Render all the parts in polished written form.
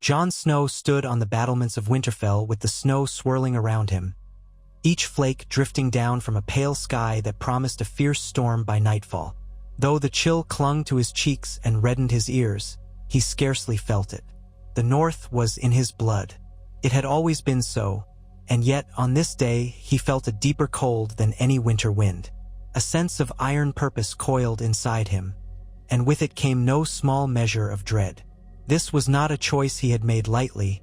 Jon Snow stood on the battlements of Winterfell with the snow swirling around him, each flake drifting down from a pale sky that promised a fierce storm by nightfall. Though the chill clung to his cheeks and reddened his ears, he scarcely felt it. The North was in his blood. It had always been so, and yet on this day he felt a deeper cold than any winter wind. A sense of iron purpose coiled inside him, and with it came no small measure of dread. This was not a choice he had made lightly,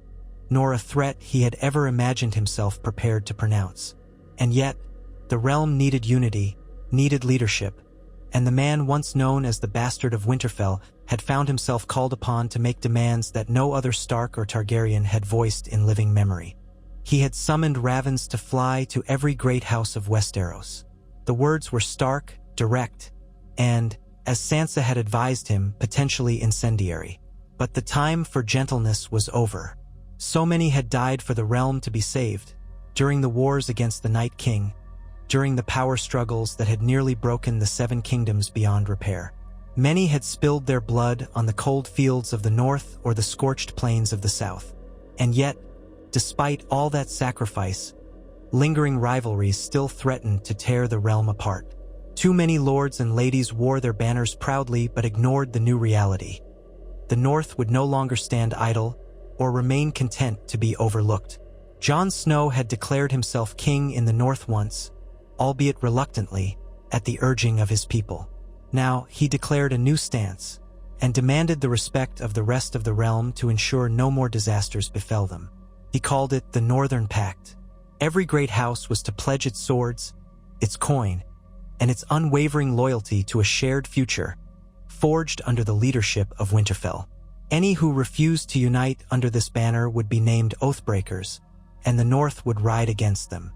nor a threat he had ever imagined himself prepared to pronounce. And yet, the realm needed unity, needed leadership, and the man once known as the Bastard of Winterfell had found himself called upon to make demands that no other Stark or Targaryen had voiced in living memory. He had summoned ravens to fly to every great house of Westeros. The words were stark, direct, and, as Sansa had advised him, potentially incendiary. But the time for gentleness was over. So many had died for the realm to be saved, during the wars against the Night King, during the power struggles that had nearly broken the Seven Kingdoms beyond repair. Many had spilled their blood on the cold fields of the north or the scorched plains of the south. And yet, despite all that sacrifice, lingering rivalries still threatened to tear the realm apart. Too many lords and ladies wore their banners proudly but ignored the new reality. The North would no longer stand idle or remain content to be overlooked. Jon Snow had declared himself king in the North once, albeit reluctantly, at the urging of his people. Now he declared a new stance, and demanded the respect of the rest of the realm to ensure no more disasters befell them. He called it the Northern Pact. Every great house was to pledge its swords, its coin, and its unwavering loyalty to a shared future, forged under the leadership of Winterfell. Any who refused to unite under this banner would be named Oathbreakers, and the North would ride against them.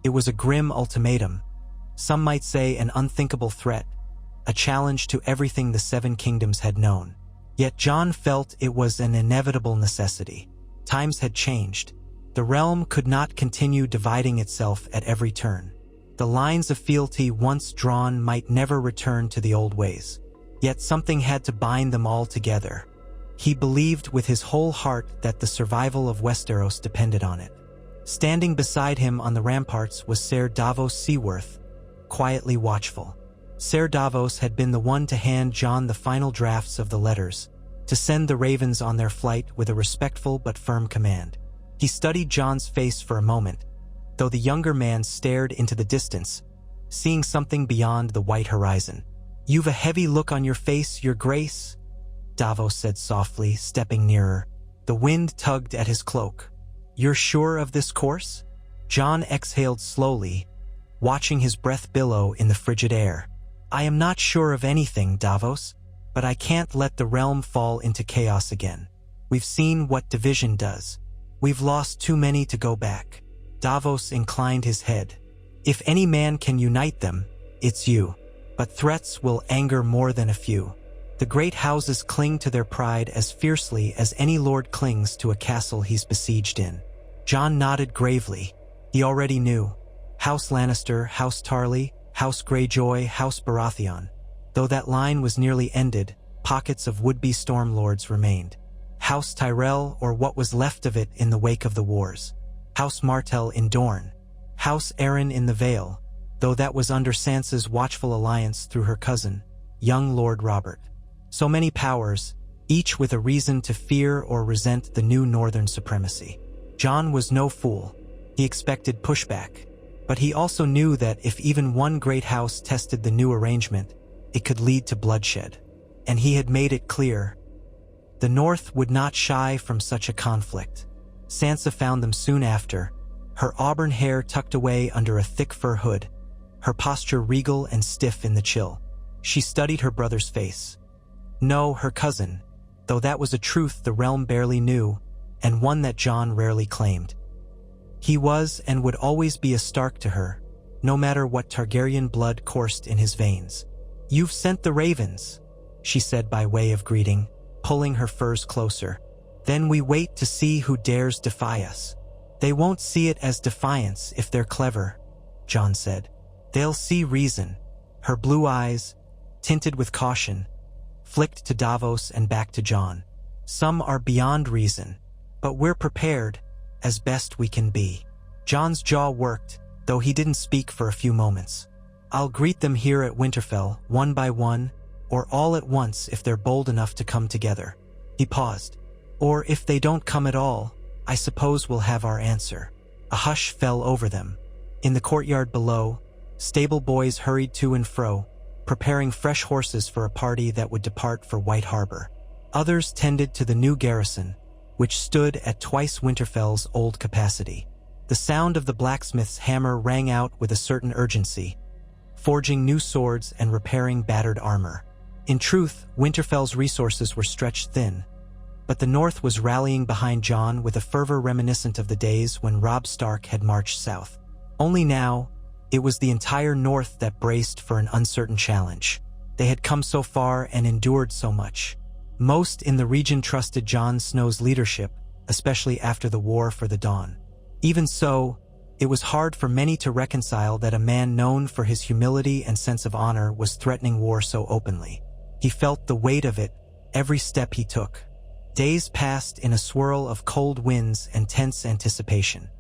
It was a grim ultimatum, some might say an unthinkable threat, a challenge to everything the Seven Kingdoms had known. Yet Jon felt it was an inevitable necessity. Times had changed. The realm could not continue dividing itself at every turn. The lines of fealty once drawn might never return to the old ways. Yet something had to bind them all together. He believed with his whole heart that the survival of Westeros depended on it. Standing beside him on the ramparts was Ser Davos Seaworth, quietly watchful. Ser Davos had been the one to hand Jon the final drafts of the letters, to send the ravens on their flight with a respectful but firm command. He studied Jon's face for a moment, though the younger man stared into the distance, seeing something beyond the white horizon. "You've a heavy look on your face, your grace," Davos said softly, stepping nearer. The wind tugged at his cloak. "You're sure of this course?" Jon exhaled slowly, watching his breath billow in the frigid air. "I am not sure of anything, Davos, but I can't let the realm fall into chaos again. We've seen what division does. We've lost too many to go back." Davos inclined his head. "If any man can unite them, it's you. But threats will anger more than a few. The great houses cling to their pride as fiercely as any lord clings to a castle he's besieged in." Jon nodded gravely. He already knew. House Lannister, House Tarly, House Greyjoy, House Baratheon. Though that line was nearly ended, pockets of would-be stormlords remained. House Tyrell, or what was left of it in the wake of the wars. House Martell in Dorne. House Arryn in the Vale, though that was under Sansa's watchful alliance through her cousin, young Lord Robert. So many powers, each with a reason to fear or resent the new northern supremacy. Jon was no fool. He expected pushback. But he also knew that if even one great house tested the new arrangement, it could lead to bloodshed. And he had made it clear. The North would not shy from such a conflict. Sansa found them soon after, her auburn hair tucked away under a thick fur hood, her posture regal and stiff in the chill. She studied her brother's face. No, her cousin, though that was a truth the realm barely knew, and one that Jon rarely claimed. He was and would always be a Stark to her, no matter what Targaryen blood coursed in his veins. "You've sent the ravens," she said by way of greeting, pulling her furs closer. "Then we wait to see who dares defy us." "They won't see it as defiance if they're clever," Jon said. "They'll see reason." Her blue eyes, tinted with caution, flicked to Davos and back to Jon. Some are beyond reason, but we're prepared, as best we can be." Jon's jaw worked, though he didn't speak for a few moments. "I'll greet them here at Winterfell, one by one, or all at once if they're bold enough to come together." He paused. "Or if they don't come at all, I suppose we'll have our answer." A hush fell over them. In the courtyard below, stable boys hurried to and fro, preparing fresh horses for a party that would depart for White Harbor. Others tended to the new garrison, which stood at twice Winterfell's old capacity. The sound of the blacksmith's hammer rang out with a certain urgency, forging new swords and repairing battered armor. In truth, Winterfell's resources were stretched thin, but the North was rallying behind Jon with a fervor reminiscent of the days when Robb Stark had marched south. Only now, it was the entire North that braced for an uncertain challenge. They had come so far and endured so much. Most in the region trusted Jon Snow's leadership, especially after the War for the Dawn. Even so, it was hard for many to reconcile that a man known for his humility and sense of honor was threatening war so openly. He felt the weight of it every step he took. Days passed in a swirl of cold winds and tense anticipation.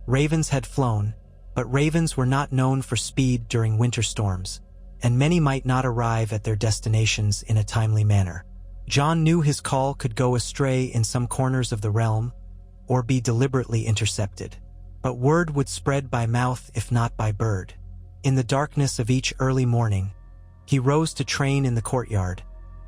Ravens had flown, but ravens were not known for speed during winter storms, and many might not arrive at their destinations in a timely manner. Jon knew his call could go astray in some corners of the realm, or be deliberately intercepted. But word would spread by mouth if not by bird. In the darkness of each early morning, he rose to train in the courtyard,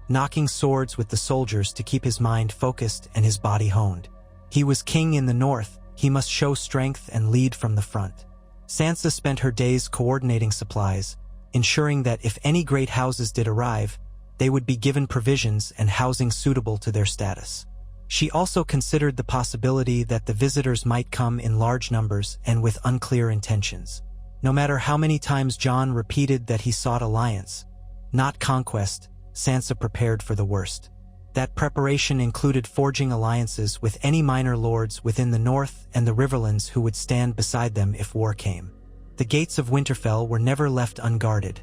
knocking swords with the soldiers to keep his mind focused and his body honed. He was king in the North, he must show strength and lead from the front. Sansa spent her days coordinating supplies, ensuring that if any great houses did arrive, they would be given provisions and housing suitable to their status. She also considered the possibility that the visitors might come in large numbers and with unclear intentions. No matter how many times Jon repeated that he sought alliance, not conquest, Sansa prepared for the worst. That preparation included forging alliances with any minor lords within the North and the Riverlands who would stand beside them if war came. The gates of Winterfell were never left unguarded,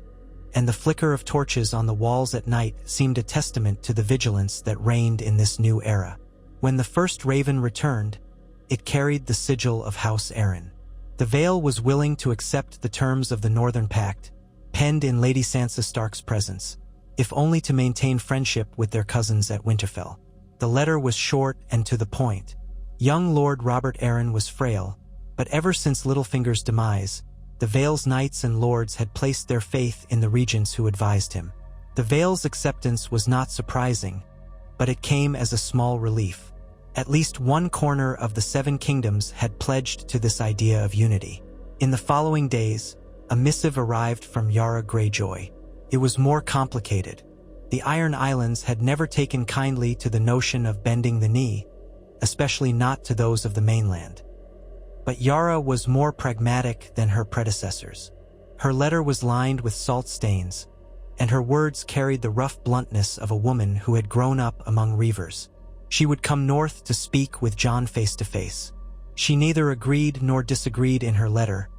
and the flicker of torches on the walls at night seemed a testament to the vigilance that reigned in this new era. When the first raven returned, it carried the sigil of House Arryn. The Vale was willing to accept the terms of the Northern Pact, penned in Lady Sansa Stark's presence, if only to maintain friendship with their cousins at Winterfell. The letter was short and to the point. Young Lord Robert Arryn was frail, but ever since Littlefinger's demise, the Vale's knights and lords had placed their faith in the regents who advised him. The Vale's acceptance was not surprising, but it came as a small relief. At least one corner of the Seven Kingdoms had pledged to this idea of unity. In the following days, a missive arrived from Yara Greyjoy. It was more complicated. The Iron Islands had never taken kindly to the notion of bending the knee, especially not to those of the mainland. But Yara was more pragmatic than her predecessors. Her letter was lined with salt stains, and her words carried the rough bluntness of a woman who had grown up among reavers. She would come north to speak with Jon face to face. She neither agreed nor disagreed in her letter,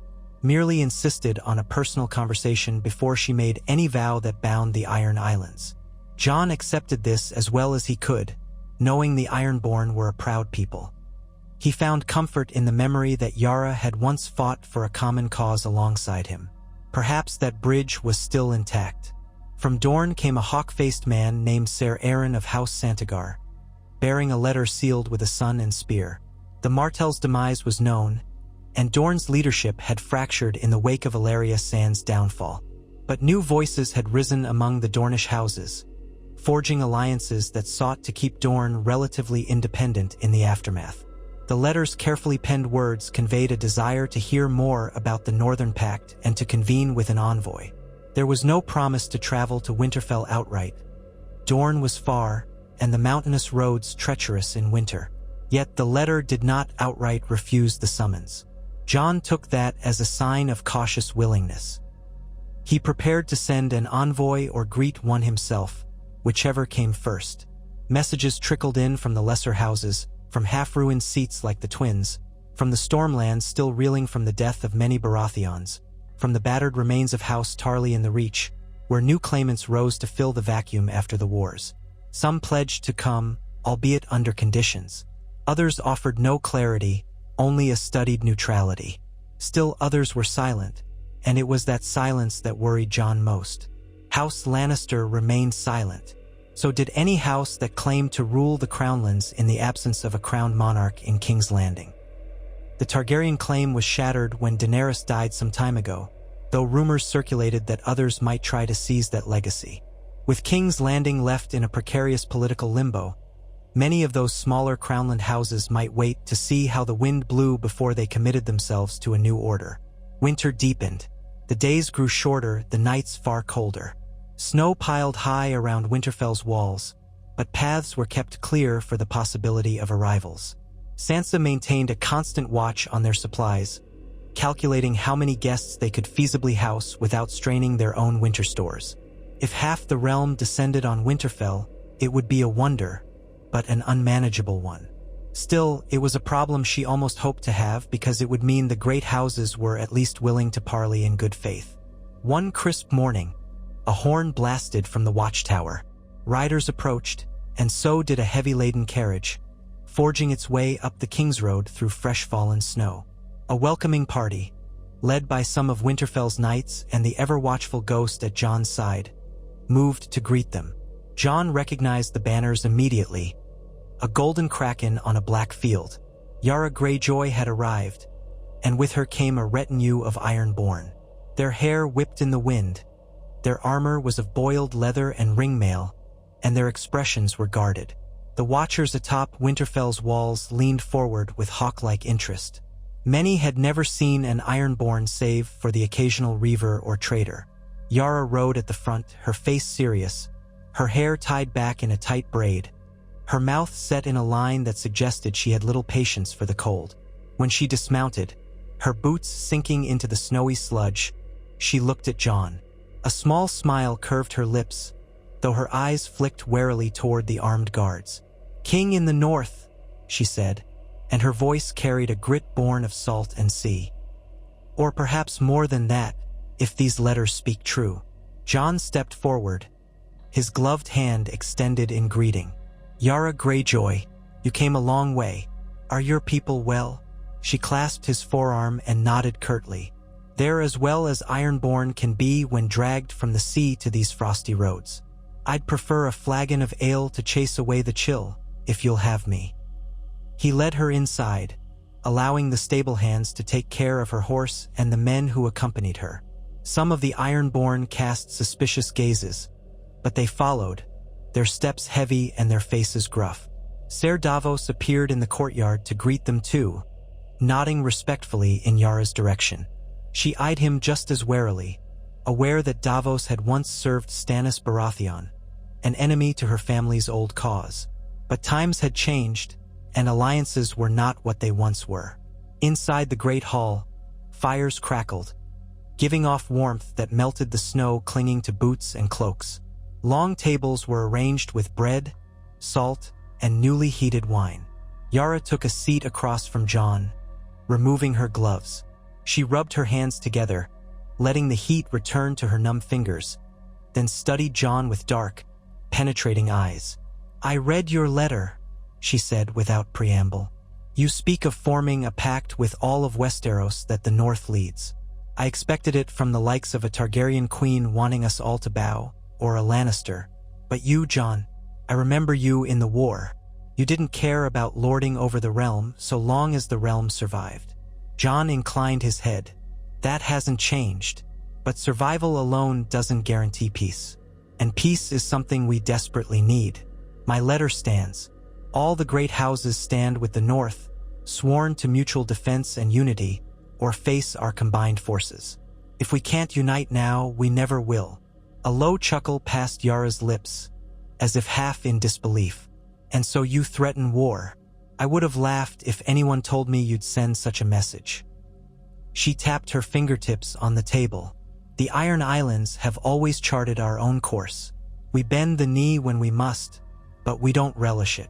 merely insisted on a personal conversation before she made any vow that bound the Iron Islands. Jon accepted this as well as he could, knowing the Ironborn were a proud people. He found comfort in the memory that Yara had once fought for a common cause alongside him. Perhaps that bridge was still intact. From Dorne came a hawk-faced man named Ser Aaron of House Santagar, bearing a letter sealed with a sun and spear. The Martell's demise was known, and Dorne's leadership had fractured in the wake of Valeria Sand's downfall. But new voices had risen among the Dornish houses, forging alliances that sought to keep Dorne relatively independent in the aftermath. The letter's carefully penned words conveyed a desire to hear more about the Northern Pact and to convene with an envoy. There was no promise to travel to Winterfell outright. Dorne was far, and the mountainous roads treacherous in winter. Yet the letter did not outright refuse the summons. Jon took that as a sign of cautious willingness. He prepared to send an envoy or greet one himself, whichever came first. Messages trickled in from the lesser houses, from half-ruined seats like the Twins, from the Stormlands still reeling from the death of many Baratheons, from the battered remains of House Tarly in the Reach, where new claimants rose to fill the vacuum after the wars. Some pledged to come, albeit under conditions. Others offered no clarity, only a studied neutrality. Still others were silent, and it was that silence that worried Jon most. House Lannister remained silent. So did any house that claimed to rule the Crownlands in the absence of a crowned monarch in King's Landing. The Targaryen claim was shattered when Daenerys died some time ago, though rumors circulated that others might try to seize that legacy. With King's Landing left in a precarious political limbo, many of those smaller Crownland houses might wait to see how the wind blew before they committed themselves to a new order. Winter deepened. The days grew shorter, the nights far colder. Snow piled high around Winterfell's walls, but paths were kept clear for the possibility of arrivals. Sansa maintained a constant watch on their supplies, calculating how many guests they could feasibly house without straining their own winter stores. If half the realm descended on Winterfell, it would be a wonder, but an unmanageable one. Still, it was a problem she almost hoped to have because it would mean the great houses were at least willing to parley in good faith. One crisp morning, a horn blasted from the watchtower. Riders approached, and so did a heavy-laden carriage, forging its way up the King's Road through fresh-fallen snow. A welcoming party, led by some of Winterfell's knights and the ever-watchful ghost at Jon's side, moved to greet them. Jon recognized the banners immediately. A golden kraken on a black field. Yara Greyjoy had arrived, and with her came a retinue of Ironborn. Their hair whipped in the wind. Their armor was of boiled leather and ringmail, and their expressions were guarded. The watchers atop Winterfell's walls leaned forward with hawk-like interest. Many had never seen an Ironborn save for the occasional reaver or trader. Yara rode at the front, her face serious, her hair tied back in a tight braid, her mouth set in a line that suggested she had little patience for the cold. When she dismounted, her boots sinking into the snowy sludge, she looked at Jon. A small smile curved her lips, though her eyes flicked warily toward the armed guards. "King in the north," she said, and her voice carried a grit born of salt and sea. Or perhaps more than that, if these letters speak true. Jon stepped forward, his gloved hand extended in greeting. "Yara Greyjoy, you came a long way. Are your people well?" She clasped his forearm and nodded curtly. "They're as well as Ironborn can be when dragged from the sea to these frosty roads. I'd prefer a flagon of ale to chase away the chill, if you'll have me." He led her inside, allowing the stable hands to take care of her horse and the men who accompanied her. Some of the Ironborn cast suspicious gazes, but they followed, their steps heavy and their faces gruff. Ser Davos appeared in the courtyard to greet them too, nodding respectfully in Yara's direction. She eyed him just as warily, aware that Davos had once served Stannis Baratheon, an enemy to her family's old cause. But times had changed, and alliances were not what they once were. Inside the great hall, fires crackled, giving off warmth that melted the snow clinging to boots and cloaks. Long tables were arranged with bread, salt, and newly heated wine. Yara took a seat across from Jon, removing her gloves. She rubbed her hands together, letting the heat return to her numb fingers, then studied Jon with dark, penetrating eyes. "I read your letter," she said without preamble. "You speak of forming a pact with all of Westeros that the North leads. I expected it from the likes of a Targaryen queen wanting us all to bow, or a Lannister. But you, Jon, I remember you in the war. You didn't care about lording over the realm so long as the realm survived." Jon inclined his head. "That hasn't changed, but survival alone doesn't guarantee peace. And peace is something we desperately need. My letter stands. All the great houses stand with the North, sworn to mutual defense and unity, or face our combined forces. If we can't unite now, we never will." A low chuckle passed Yara's lips, as if half in disbelief. "And so you threaten war? I would have laughed if anyone told me you'd send such a message." She tapped her fingertips on the table. "The Iron Islands have always charted our own course. We bend the knee when we must, but we don't relish it.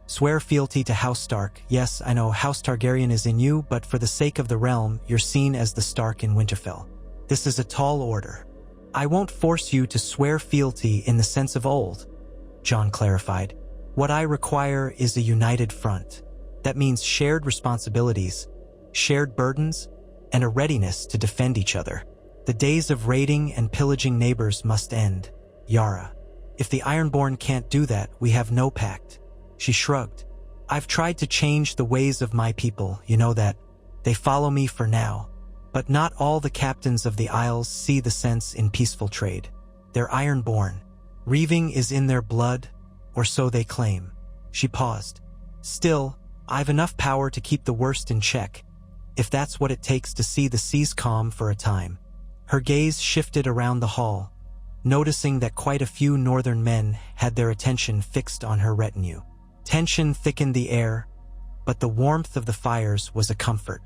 Swear fealty to House Stark. Yes, I know House Targaryen is in you, but for the sake of the realm, you're seen as the Stark in Winterfell. This is a tall order." "I won't force you to swear fealty in the sense of old," Jon clarified. What I require is a united front. That means shared responsibilities, shared burdens, and a readiness to defend each other. The days of raiding and pillaging neighbors must end, Yara. If the Ironborn can't do that, we have no pact. She shrugged. I've tried to change the ways of my people, you know that. They follow me for now. But not all the captains of the Isles see the sense in peaceful trade. They're Ironborn. Reaving is in their blood, or so they claim. She paused. Still, I've enough power to keep the worst in check, if that's what it takes to see the seas calm for a time. Her gaze shifted around the hall, noticing that quite a few northern men had their attention fixed on her retinue. Tension thickened the air, but the warmth of the fires was a comfort.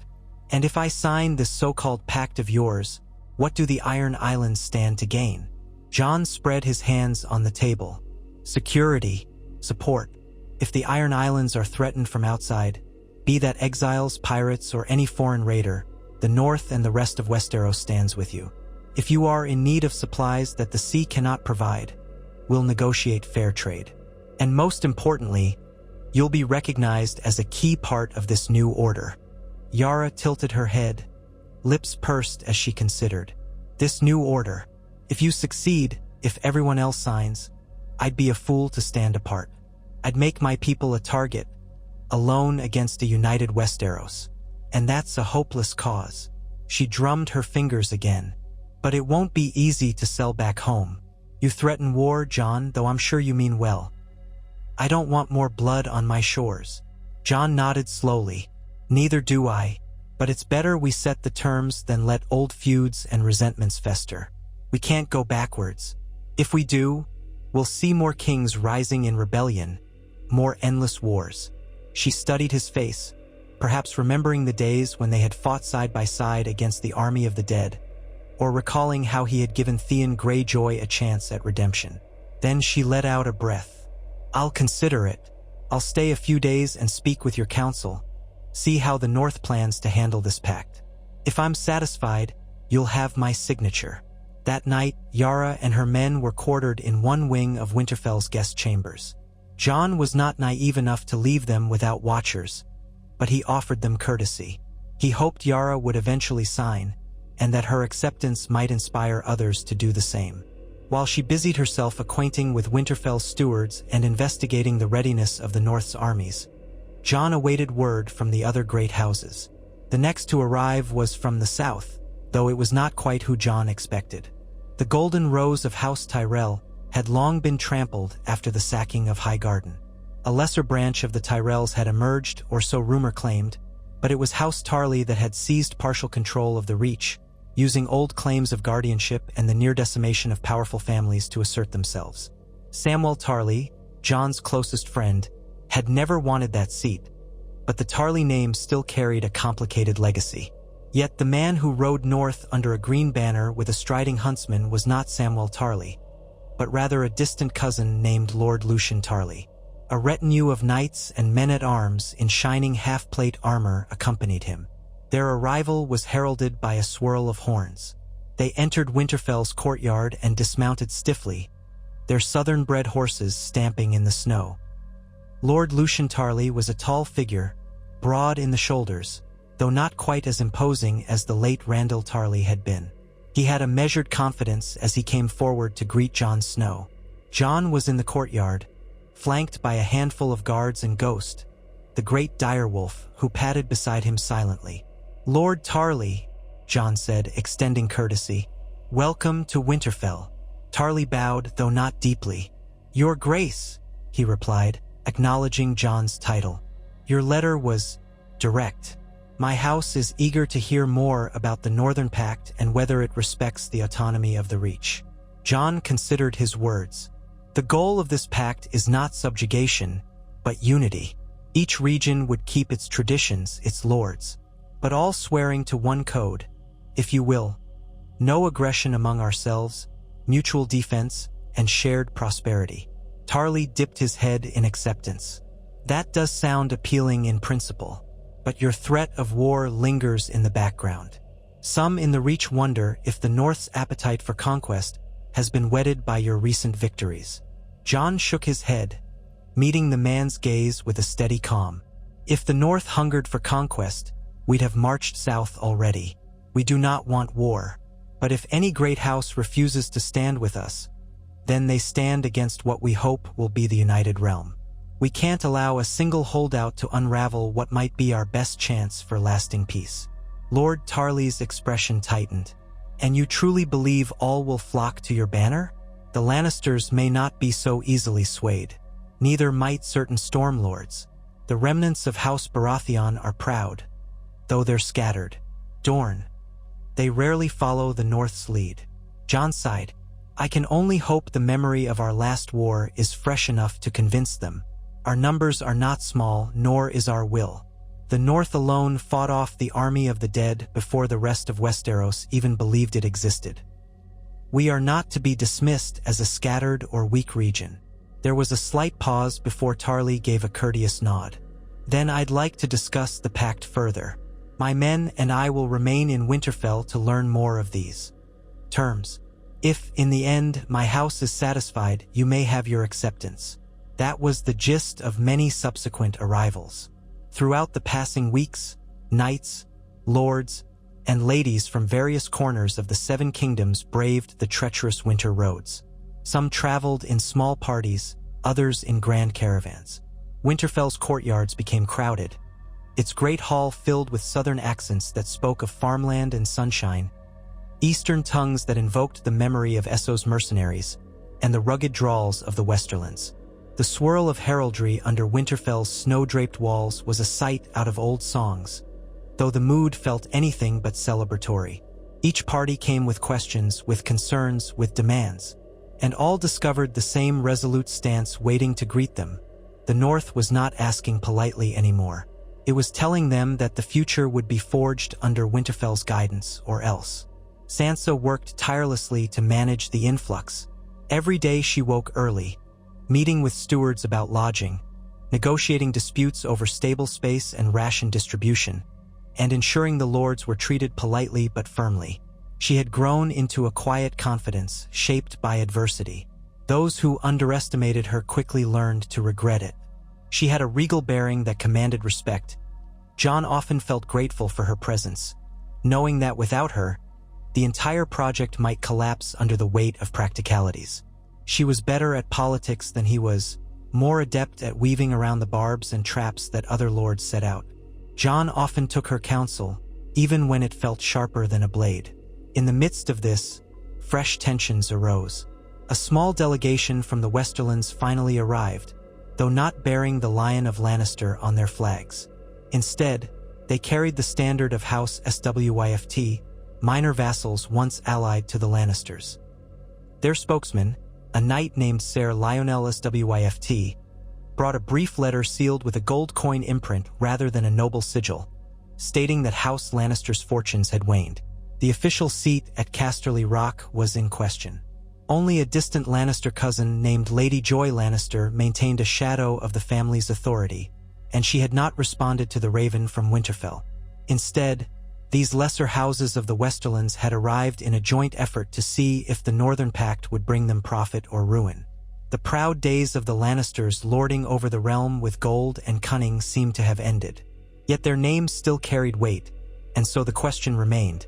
And if I sign this so-called pact of yours, what do the Iron Islands stand to gain? John spread his hands on the table. Security, support. If the Iron Islands are threatened from outside, be that exiles, pirates, or any foreign raider, the North and the rest of Westeros stands with you. If you are in need of supplies that the sea cannot provide, we'll negotiate fair trade. And most importantly, you'll be recognized as a key part of this new order. Yara tilted her head, lips pursed as she considered. This new order. If you succeed, if everyone else signs, I'd be a fool to stand apart. I'd make my people a target, alone against a united Westeros. And that's a hopeless cause. She drummed her fingers again. But it won't be easy to sell back home. You threaten war, John, though I'm sure you mean well. I don't want more blood on my shores. John nodded slowly. Neither do I, but it's better we set the terms than let old feuds and resentments fester. We can't go backwards. If we do, we'll see more kings rising in rebellion, more endless wars. She studied his face, perhaps remembering the days when they had fought side by side against the army of the dead, or recalling how he had given Theon Greyjoy a chance at redemption. Then she let out a breath. I'll consider it. I'll stay a few days and speak with your council. See how the North plans to handle this pact. If I'm satisfied, you'll have my signature. That night, Yara and her men were quartered in one wing of Winterfell's guest chambers. Jon was not naive enough to leave them without watchers, but he offered them courtesy. He hoped Yara would eventually sign, and that her acceptance might inspire others to do the same. While she busied herself acquainting with Winterfell's stewards and investigating the readiness of the North's armies, Jon awaited word from the other great houses. The next to arrive was from the south, though it was not quite who Jon expected. The Golden Rose of House Tyrell had long been trampled after the sacking of Highgarden. A lesser branch of the Tyrells had emerged, or so rumor claimed, but it was House Tarly that had seized partial control of the Reach, using old claims of guardianship and the near decimation of powerful families to assert themselves. Samwell Tarly, Jon's closest friend, had never wanted that seat, but the Tarly name still carried a complicated legacy. Yet the man who rode north under a green banner with a striding huntsman was not Samwell Tarly, but rather a distant cousin named Lord Lucien Tarly. A retinue of knights and men-at-arms in shining half-plate armor accompanied him. Their arrival was heralded by a swirl of horns. They entered Winterfell's courtyard and dismounted stiffly, their southern-bred horses stamping in the snow. Lord Lucien Tarly was a tall figure, broad in the shoulders, though not quite as imposing as the late Randall Tarly had been. He had a measured confidence as he came forward to greet Jon Snow. Jon was in the courtyard, flanked by a handful of guards and Ghost, the great direwolf, who padded beside him silently. Lord Tarly, Jon said, extending courtesy. Welcome to Winterfell. Tarly bowed, though not deeply. Your Grace, he replied, acknowledging Jon's title. Your letter was direct. My house is eager to hear more about the Northern Pact and whether it respects the autonomy of the Reach. Jon considered his words. The goal of this pact is not subjugation, but unity. Each region would keep its traditions, its lords, but all swearing to one code, if you will. No aggression among ourselves, mutual defense, and shared prosperity. Tarly dipped his head in acceptance. That does sound appealing in principle, but your threat of war lingers in the background. Some in the Reach wonder if the North's appetite for conquest has been whetted by your recent victories. Jon shook his head. meeting the man's gaze with a steady calm. If the North hungered for conquest, we'd have marched south already. We do not want war. But if any great house refuses to stand with us, then they stand against what we hope will be the united realm. We can't allow a single holdout to unravel what might be our best chance for lasting peace. Lord Tarly's expression tightened. And you truly believe all will flock to your banner? The Lannisters may not be so easily swayed. Neither might certain storm lords. The remnants of House Baratheon are proud, though they're scattered. Dorne. They rarely follow the North's lead. Jon sighed. I can only hope the memory of our last war is fresh enough to convince them. Our numbers are not small, nor is our will. The North alone fought off the army of the dead before the rest of Westeros even believed it existed. We are not to be dismissed as a scattered or weak region. There was a slight pause before Tarly gave a courteous nod. Then I'd like to discuss the pact further. My men and I will remain in Winterfell to learn more of these terms. If, in the end, my house is satisfied, you may have your acceptance. That was the gist of many subsequent arrivals. Throughout the passing weeks, knights, lords, and ladies from various corners of the Seven Kingdoms braved the treacherous winter roads. Some traveled in small parties, others in grand caravans. Winterfell's courtyards became crowded, its great hall filled with southern accents that spoke of farmland and sunshine, eastern tongues that invoked the memory of Esso's mercenaries, and the rugged drawls of the Westerlands. The swirl of heraldry under Winterfell's snow-draped walls was a sight out of old songs, though the mood felt anything but celebratory. Each party came with questions, with concerns, with demands, and all discovered the same resolute stance waiting to greet them. The North was not asking politely anymore. It was telling them that the future would be forged under Winterfell's guidance, or else. Sansa worked tirelessly to manage the influx. Every day she woke early, meeting with stewards about lodging, negotiating disputes over stable space and ration distribution, and ensuring the lords were treated politely but firmly. She had grown into a quiet confidence shaped by adversity. Those who underestimated her quickly learned to regret it. She had a regal bearing that commanded respect. Jon often felt grateful for her presence, knowing that without her, the entire project might collapse under the weight of practicalities. She was better at politics than he was, more adept at weaving around the barbs and traps that other lords set out. Jon often took her counsel, even when it felt sharper than a blade. In the midst of this, fresh tensions arose. A small delegation from the Westerlands finally arrived, though not bearing the Lion of Lannister on their flags. Instead, they carried the standard of House Swyft, minor vassals once allied to the Lannisters. Their spokesman, a knight named Ser Lionel Swyft, brought a brief letter sealed with a gold coin imprint rather than a noble sigil, stating that House Lannister's fortunes had waned. The official seat at Casterly Rock was in question. Only a distant Lannister cousin named Lady Joy Lannister maintained a shadow of the family's authority, and she had not responded to the Raven from Winterfell. Instead, these lesser houses of the Westerlands had arrived in a joint effort to see if the Northern Pact would bring them profit or ruin. The proud days of the Lannisters lording over the realm with gold and cunning seemed to have ended. Yet their names still carried weight, and so the question remained: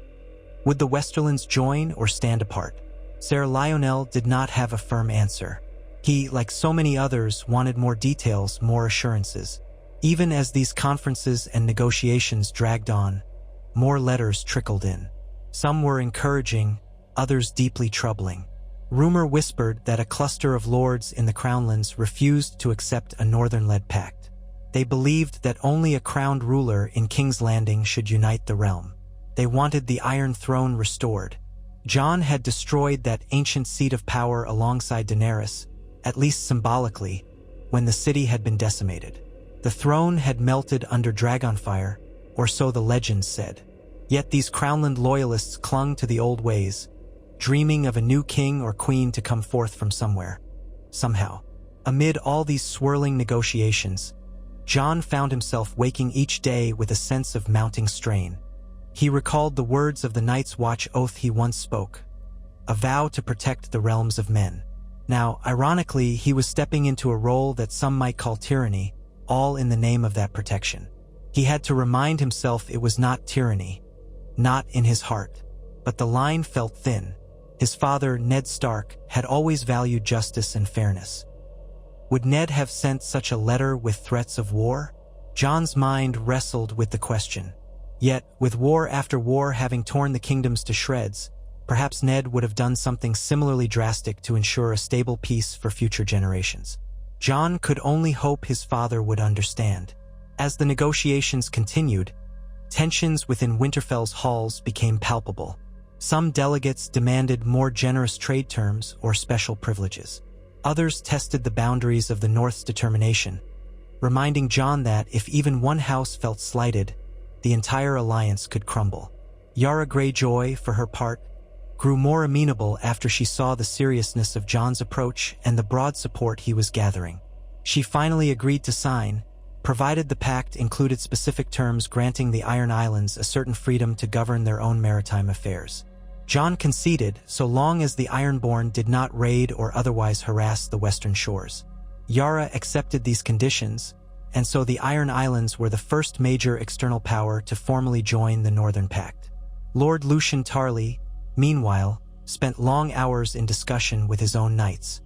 would the Westerlands join or stand apart? Ser Lionel did not have a firm answer. He, like so many others, wanted more details, more assurances. Even as these conferences and negotiations dragged on, more letters trickled in. Some were encouraging, others deeply troubling. Rumor whispered that a cluster of lords in the Crownlands refused to accept a northern-led pact. They believed that only a crowned ruler in King's Landing should unite the realm. They wanted the Iron Throne restored. Jon had destroyed that ancient seat of power alongside Daenerys, at least symbolically, when the city had been decimated. The throne had melted under Dragonfire, or so the legends said. Yet these Crownland loyalists clung to the old ways, dreaming of a new king or queen to come forth from somewhere, somehow. Amid all these swirling negotiations, Jon found himself waking each day with a sense of mounting strain. He recalled the words of the Night's Watch oath he once spoke, a vow to protect the realms of men. Now, ironically, he was stepping into a role that some might call tyranny, all in the name of that protection. He had to remind himself it was not tyranny, not in his heart. But the line felt thin. His father, Ned Stark, had always valued justice and fairness. Would Ned have sent such a letter with threats of war? Jon's mind wrestled with the question. Yet, with war after war having torn the kingdoms to shreds, perhaps Ned would have done something similarly drastic to ensure a stable peace for future generations. Jon could only hope his father would understand. As the negotiations continued, tensions within Winterfell's halls became palpable. Some delegates demanded more generous trade terms or special privileges. Others tested the boundaries of the North's determination, reminding Jon that if even one house felt slighted, the entire alliance could crumble. Yara Greyjoy, for her part, grew more amenable after she saw the seriousness of Jon's approach and the broad support he was gathering. She finally agreed to sign, provided the pact included specific terms granting the Iron Islands a certain freedom to govern their own maritime affairs. Jon conceded so long as the Ironborn did not raid or otherwise harass the western shores. Yara accepted these conditions, and so the Iron Islands were the first major external power to formally join the Northern Pact. Lord Lucien Tarly, meanwhile, spent long hours in discussion with his own knights.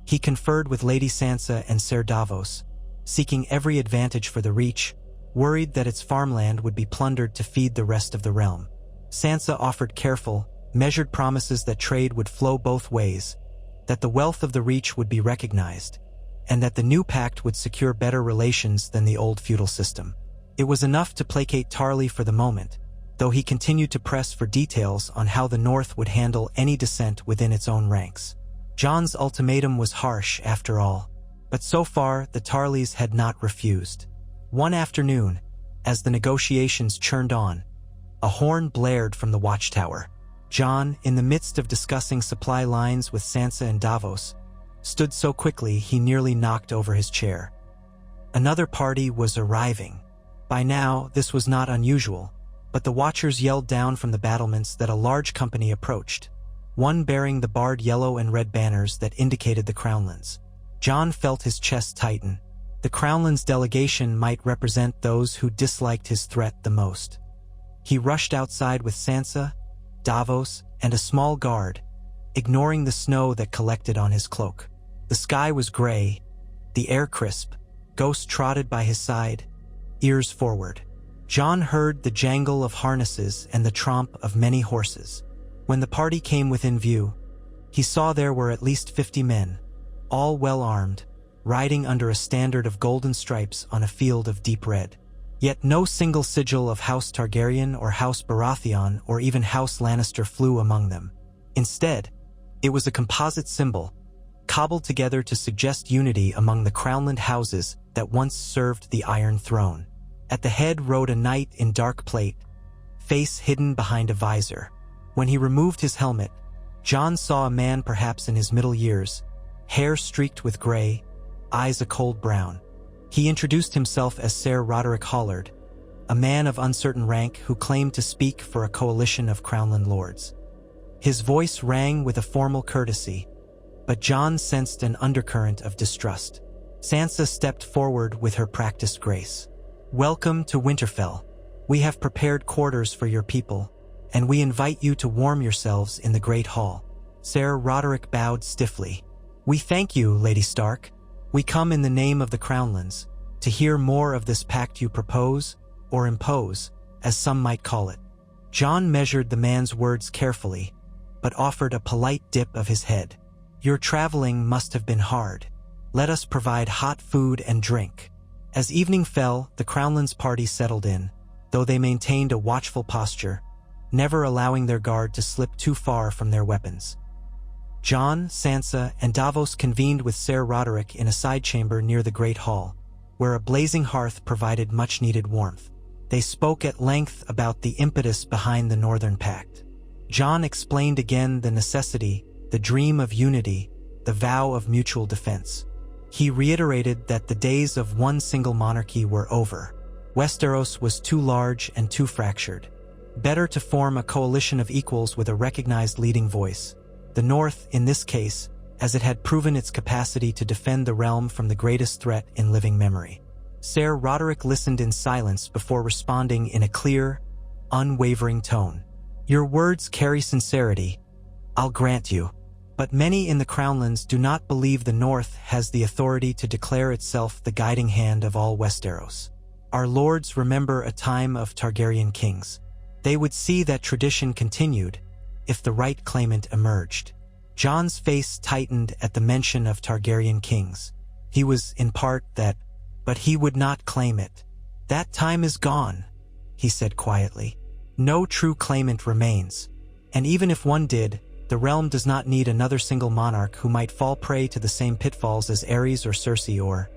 He conferred with Lady Sansa and Ser Davos, seeking every advantage for the Reach, worried that its farmland would be plundered to feed the rest of the realm. Sansa offered careful, measured promises that trade would flow both ways, that the wealth of the Reach would be recognized, and that the new pact would secure better relations than the old feudal system. It was enough to placate Tarly for the moment, though he continued to press for details on how the North would handle any dissent within its own ranks. Jon's ultimatum was harsh, after all, but so far the Tarlys had not refused. One afternoon, as the negotiations churned on, a horn blared from the watchtower. Jon, in the midst of discussing supply lines with Sansa and Davos, stood so quickly he nearly knocked over his chair. Another party was arriving. By now, this was not unusual, but the watchers yelled down from the battlements that a large company approached, one bearing the barred yellow and red banners that indicated the Crownlands. Jon felt his chest tighten. The Crownlands delegation might represent those who disliked his threat the most. He rushed outside with Sansa, Davos, and a small guard, ignoring the snow that collected on his cloak. The sky was gray, the air crisp. Ghost trotted by his side, ears forward. Jon heard the jangle of harnesses and the tromp of many horses. When the party came within view, he saw there were at least 50 men, all well armed, riding under a standard of golden stripes on a field of deep red. Yet no single sigil of House Targaryen or House Baratheon or even House Lannister flew among them. Instead, it was a composite symbol, cobbled together to suggest unity among the Crownland houses that once served the Iron Throne. At the head rode a knight in dark plate, face hidden behind a visor. When he removed his helmet, Jon saw a man perhaps in his middle years, hair streaked with gray, eyes a cold brown. He introduced himself as Ser Roderick Hollard, a man of uncertain rank who claimed to speak for a coalition of Crownland lords. His voice rang with a formal courtesy, but Jon sensed an undercurrent of distrust. Sansa stepped forward with her practiced grace. "Welcome to Winterfell. We have prepared quarters for your people, and we invite you to warm yourselves in the Great Hall." Ser Roderick bowed stiffly. "We thank you, Lady Stark. We come in the name of the Crownlands, to hear more of this pact you propose, or impose, as some might call it." Jon measured the man's words carefully, but offered a polite dip of his head. "Your traveling must have been hard. Let us provide hot food and drink." As evening fell, the Crownlands party settled in, though they maintained a watchful posture, never allowing their guard to slip too far from their weapons. Jon, Sansa, and Davos convened with Ser Roderick in a side chamber near the Great Hall, where a blazing hearth provided much-needed warmth. They spoke at length about the impetus behind the Northern Pact. Jon explained again the necessity, the dream of unity, the vow of mutual defense. He reiterated that the days of one single monarchy were over. Westeros was too large and too fractured. Better to form a coalition of equals with a recognized leading voice. The North, in this case, as it had proven its capacity to defend the realm from the greatest threat in living memory. Ser Roderick listened in silence before responding in a clear, unwavering tone. "Your words carry sincerity, I'll grant you. But many in the Crownlands do not believe the North has the authority to declare itself the guiding hand of all Westeros. Our lords remember a time of Targaryen kings. They would see that tradition continued if the right claimant emerged." Jon's face tightened at the mention of Targaryen kings. He was, in part, that, but he would not claim it. "That time is gone," he said quietly. "No true claimant remains. And even if one did, the realm does not need another single monarch who might fall prey to the same pitfalls as Aerys or Cersei or—"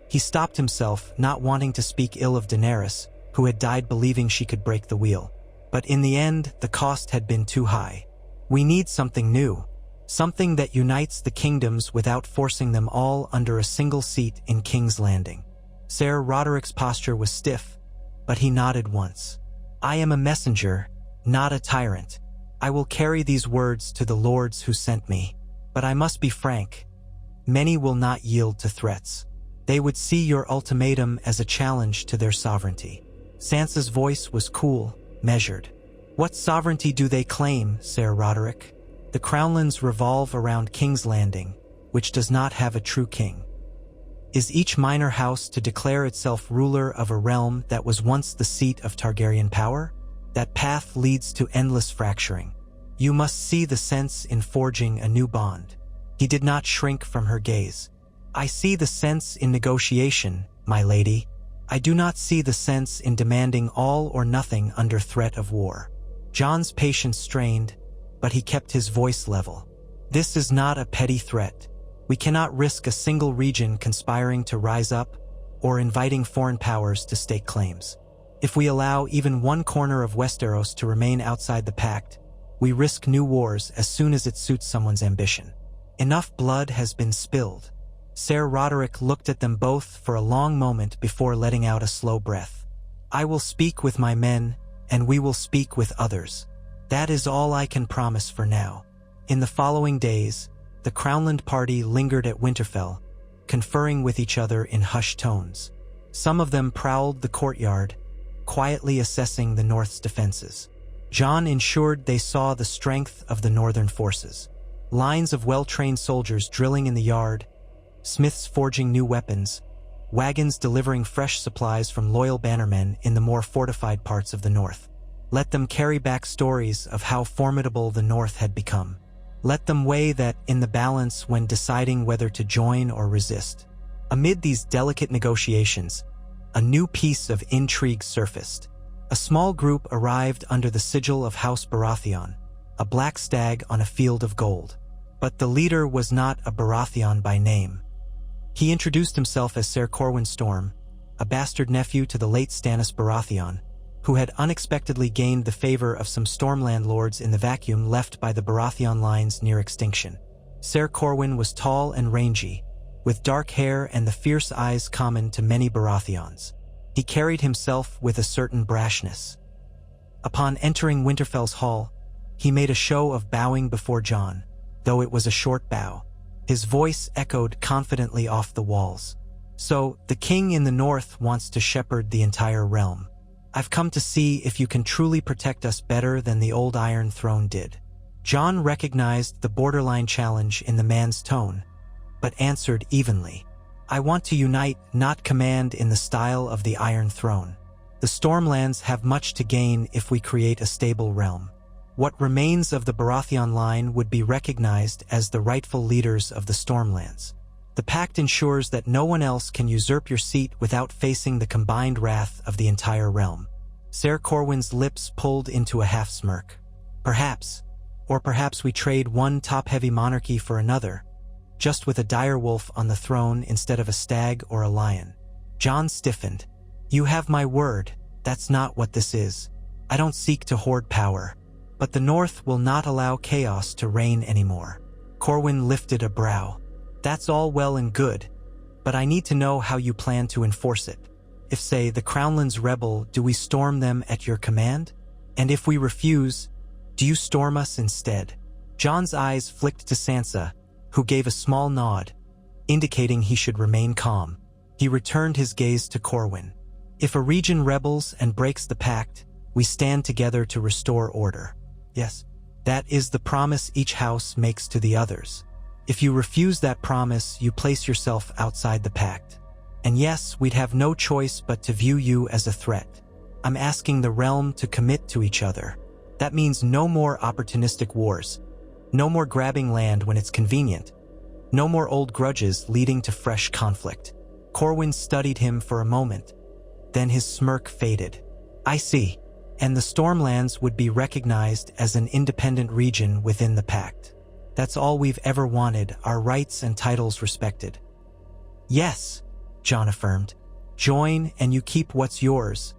He stopped himself, not wanting to speak ill of Daenerys, who had died believing she could break the wheel. But in the end, the cost had been too high. "We need something new. Something that unites the kingdoms without forcing them all under a single seat in King's Landing." Ser Roderick's posture was stiff, but he nodded once. "I am a messenger, not a tyrant. I will carry these words to the lords who sent me. But I must be frank. Many will not yield to threats. They would see your ultimatum as a challenge to their sovereignty." Sansa's voice was cool, measured. "What sovereignty do they claim, Ser Roderick? The Crownlands revolve around King's Landing, which does not have a true king. Is each minor house to declare itself ruler of a realm that was once the seat of Targaryen power? That path leads to endless fracturing. You must see the sense in forging a new bond." He did not shrink from her gaze. "I see the sense in negotiation, my lady. I do not see the sense in demanding all or nothing under threat of war." Jon's patience strained, but he kept his voice level. "This is not a petty threat. We cannot risk a single region conspiring to rise up or inviting foreign powers to stake claims. If we allow even one corner of Westeros to remain outside the Pact, we risk new wars as soon as it suits someone's ambition. Enough blood has been spilled." Ser Roderick looked at them both for a long moment before letting out a slow breath. "I will speak with my men, and we will speak with others. That is all I can promise for now." In the following days, the Crownland party lingered at Winterfell, conferring with each other in hushed tones. Some of them prowled the courtyard, quietly assessing the North's defenses. Jon ensured they saw the strength of the northern forces. Lines of well-trained soldiers drilling in the yard, smiths forging new weapons, wagons delivering fresh supplies from loyal bannermen in the more fortified parts of the North. Let them carry back stories of how formidable the North had become. Let them weigh that in the balance when deciding whether to join or resist. Amid these delicate negotiations, a new piece of intrigue surfaced. A small group arrived under the sigil of House Baratheon, a black stag on a field of gold. But the leader was not a Baratheon by name. He introduced himself as Ser Corwyn Storm, a bastard nephew to the late Stannis Baratheon, who had unexpectedly gained the favor of some Stormland lords in the vacuum left by the Baratheon lines near extinction. Ser Corwyn was tall and rangy, with dark hair and the fierce eyes common to many Baratheons. He carried himself with a certain brashness. Upon entering Winterfell's hall, he made a show of bowing before Jon, though it was a short bow. His voice echoed confidently off the walls. "So, the king in the north wants to shepherd the entire realm. I've come to see if you can truly protect us better than the old Iron Throne did." Jon recognized the borderline challenge in the man's tone, but answered evenly. "I want to unite, not command in the style of the Iron Throne. The Stormlands have much to gain if we create a stable realm. What remains of the Baratheon line would be recognized as the rightful leaders of the Stormlands. The Pact ensures that no one else can usurp your seat without facing the combined wrath of the entire realm." Ser Corwyn's lips pulled into a half-smirk. "Perhaps. Or perhaps we trade one top-heavy monarchy for another, just with a direwolf on the throne instead of a stag or a lion." Jon stiffened. "You have my word, that's not what this is. I don't seek to hoard power. But the North will not allow chaos to reign anymore." Corwyn lifted a brow. "That's all well and good, but I need to know how you plan to enforce it. If, say, the Crownlands rebel, do we storm them at your command? And if we refuse, do you storm us instead?" Jon's eyes flicked to Sansa, who gave a small nod, indicating he should remain calm. He returned his gaze to Corwin. If a region rebels and breaks the pact, we stand together to restore order. Yes, that is the promise each house makes to the others. If you refuse that promise, you place yourself outside the pact. And yes, we'd have no choice but to view you as a threat. I'm asking the realm to commit to each other. That means no more opportunistic wars. No more grabbing land when it's convenient. No more old grudges leading to fresh conflict. Corwin studied him for a moment. Then his smirk faded. I see. And the Stormlands would be recognized as an independent region within the Pact. That's all we've ever wanted, our rights and titles respected. Yes, Jon affirmed. Join and you keep what's yours,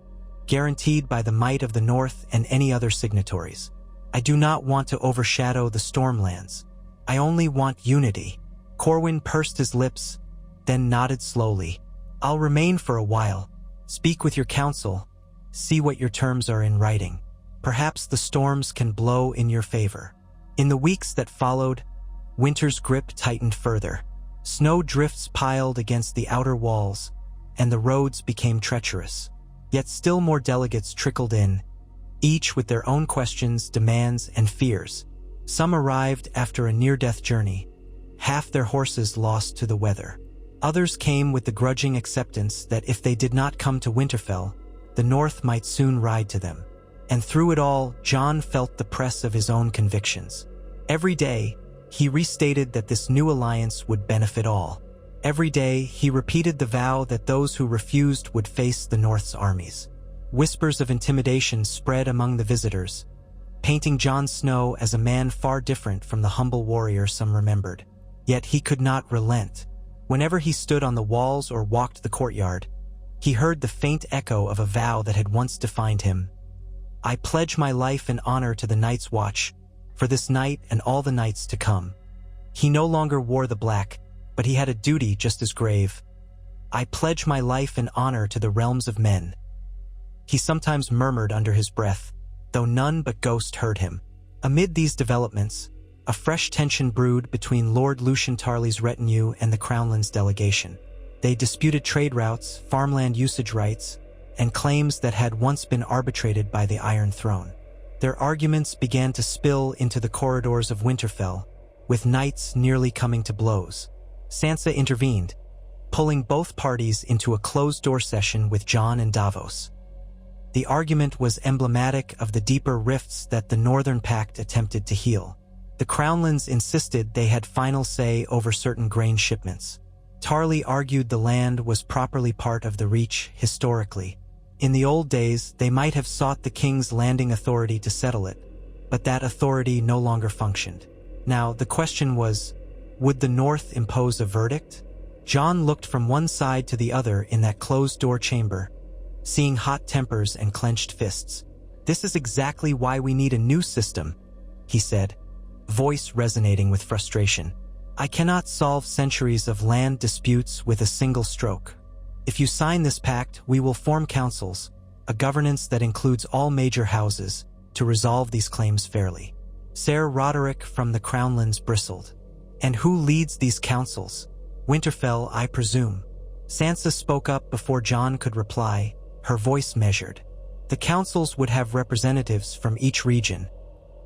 guaranteed by the might of the North and any other signatories. I do not want to overshadow the Stormlands. I only want unity. Corwin pursed his lips, then nodded slowly. I'll remain for a while. Speak with your council. See what your terms are in writing. Perhaps the storms can blow in your favor. In the weeks that followed, winter's grip tightened further. Snow drifts piled against the outer walls, and the roads became treacherous. Yet still more delegates trickled in, each with their own questions, demands, and fears. Some arrived after a near-death journey, half their horses lost to the weather. Others came with the grudging acceptance that if they did not come to Winterfell, the North might soon ride to them. And through it all, Jon felt the press of his own convictions. Every day, he restated that this new alliance would benefit all. Every day, he repeated the vow that those who refused would face the North's armies. Whispers of intimidation spread among the visitors, painting Jon Snow as a man far different from the humble warrior some remembered. Yet he could not relent. Whenever he stood on the walls or walked the courtyard, he heard the faint echo of a vow that had once defined him. I pledge my life and honor to the Night's Watch, for this night and all the nights to come. He no longer wore the black, but he had a duty just as grave. I pledge my life and honor to the realms of men. He sometimes murmured under his breath, though none but Ghost heard him. Amid these developments, a fresh tension brewed between Lord Lucien Tarly's retinue and the Crownlands delegation. They disputed trade routes, farmland usage rights, and claims that had once been arbitrated by the Iron Throne. Their arguments began to spill into the corridors of Winterfell, with knights nearly coming to blows. Sansa intervened, pulling both parties into a closed-door session with Jon and Davos. The argument was emblematic of the deeper rifts that the Northern Pact attempted to heal. The Crownlands insisted they had final say over certain grain shipments. Tarly argued the land was properly part of the Reach historically. In the old days, they might have sought the king's landing authority to settle it, but that authority no longer functioned. Now, the question was, would the North impose a verdict? Jon looked from one side to the other in that closed-door chamber, seeing hot tempers and clenched fists. This is exactly why we need a new system, he said, voice resonating with frustration. I cannot solve centuries of land disputes with a single stroke. If you sign this pact, we will form councils, a governance that includes all major houses, to resolve these claims fairly. Ser Roderick from the Crownlands bristled. And who leads these councils? Winterfell, I presume. Sansa spoke up before Jon could reply, her voice measured. The councils would have representatives from each region,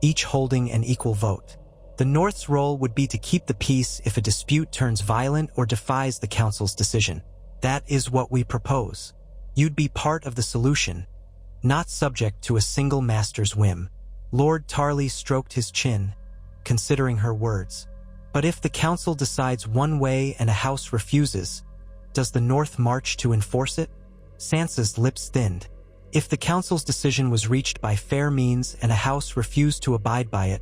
each holding an equal vote. The North's role would be to keep the peace if a dispute turns violent or defies the council's decision. That is what we propose. You'd be part of the solution, not subject to a single master's whim. Lord Tarly stroked his chin, considering her words. But if the council decides one way and a house refuses, does the North march to enforce it? Sansa's lips thinned. If the council's decision was reached by fair means and a house refused to abide by it,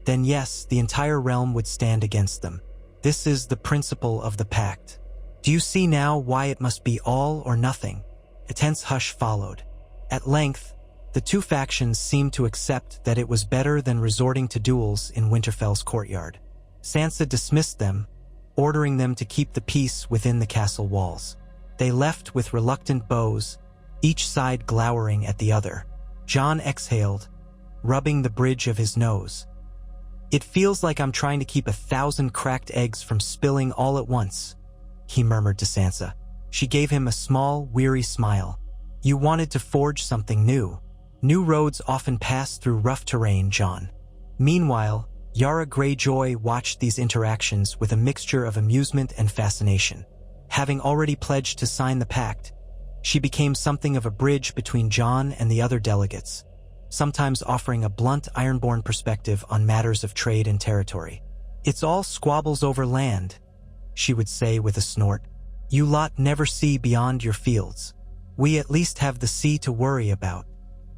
then yes, the entire realm would stand against them. This is the principle of the pact. Do you see now why it must be all or nothing? A tense hush followed. At length, the two factions seemed to accept that it was better than resorting to duels in Winterfell's courtyard. Sansa dismissed them, ordering them to keep the peace within the castle walls. They left with reluctant bows, each side glowering at the other. Jon exhaled, rubbing the bridge of his nose. "It feels like I'm trying to keep 1,000 cracked eggs from spilling all at once," he murmured to Sansa. She gave him a small, weary smile. "You wanted to forge something new. New roads often pass through rough terrain, Jon." Meanwhile, Yara Greyjoy watched these interactions with a mixture of amusement and fascination. Having already pledged to sign the pact, she became something of a bridge between Jon and the other delegates, sometimes offering a blunt Ironborn perspective on matters of trade and territory. "It's all squabbles over land," she would say with a snort. "You lot never see beyond your fields. We at least have the sea to worry about."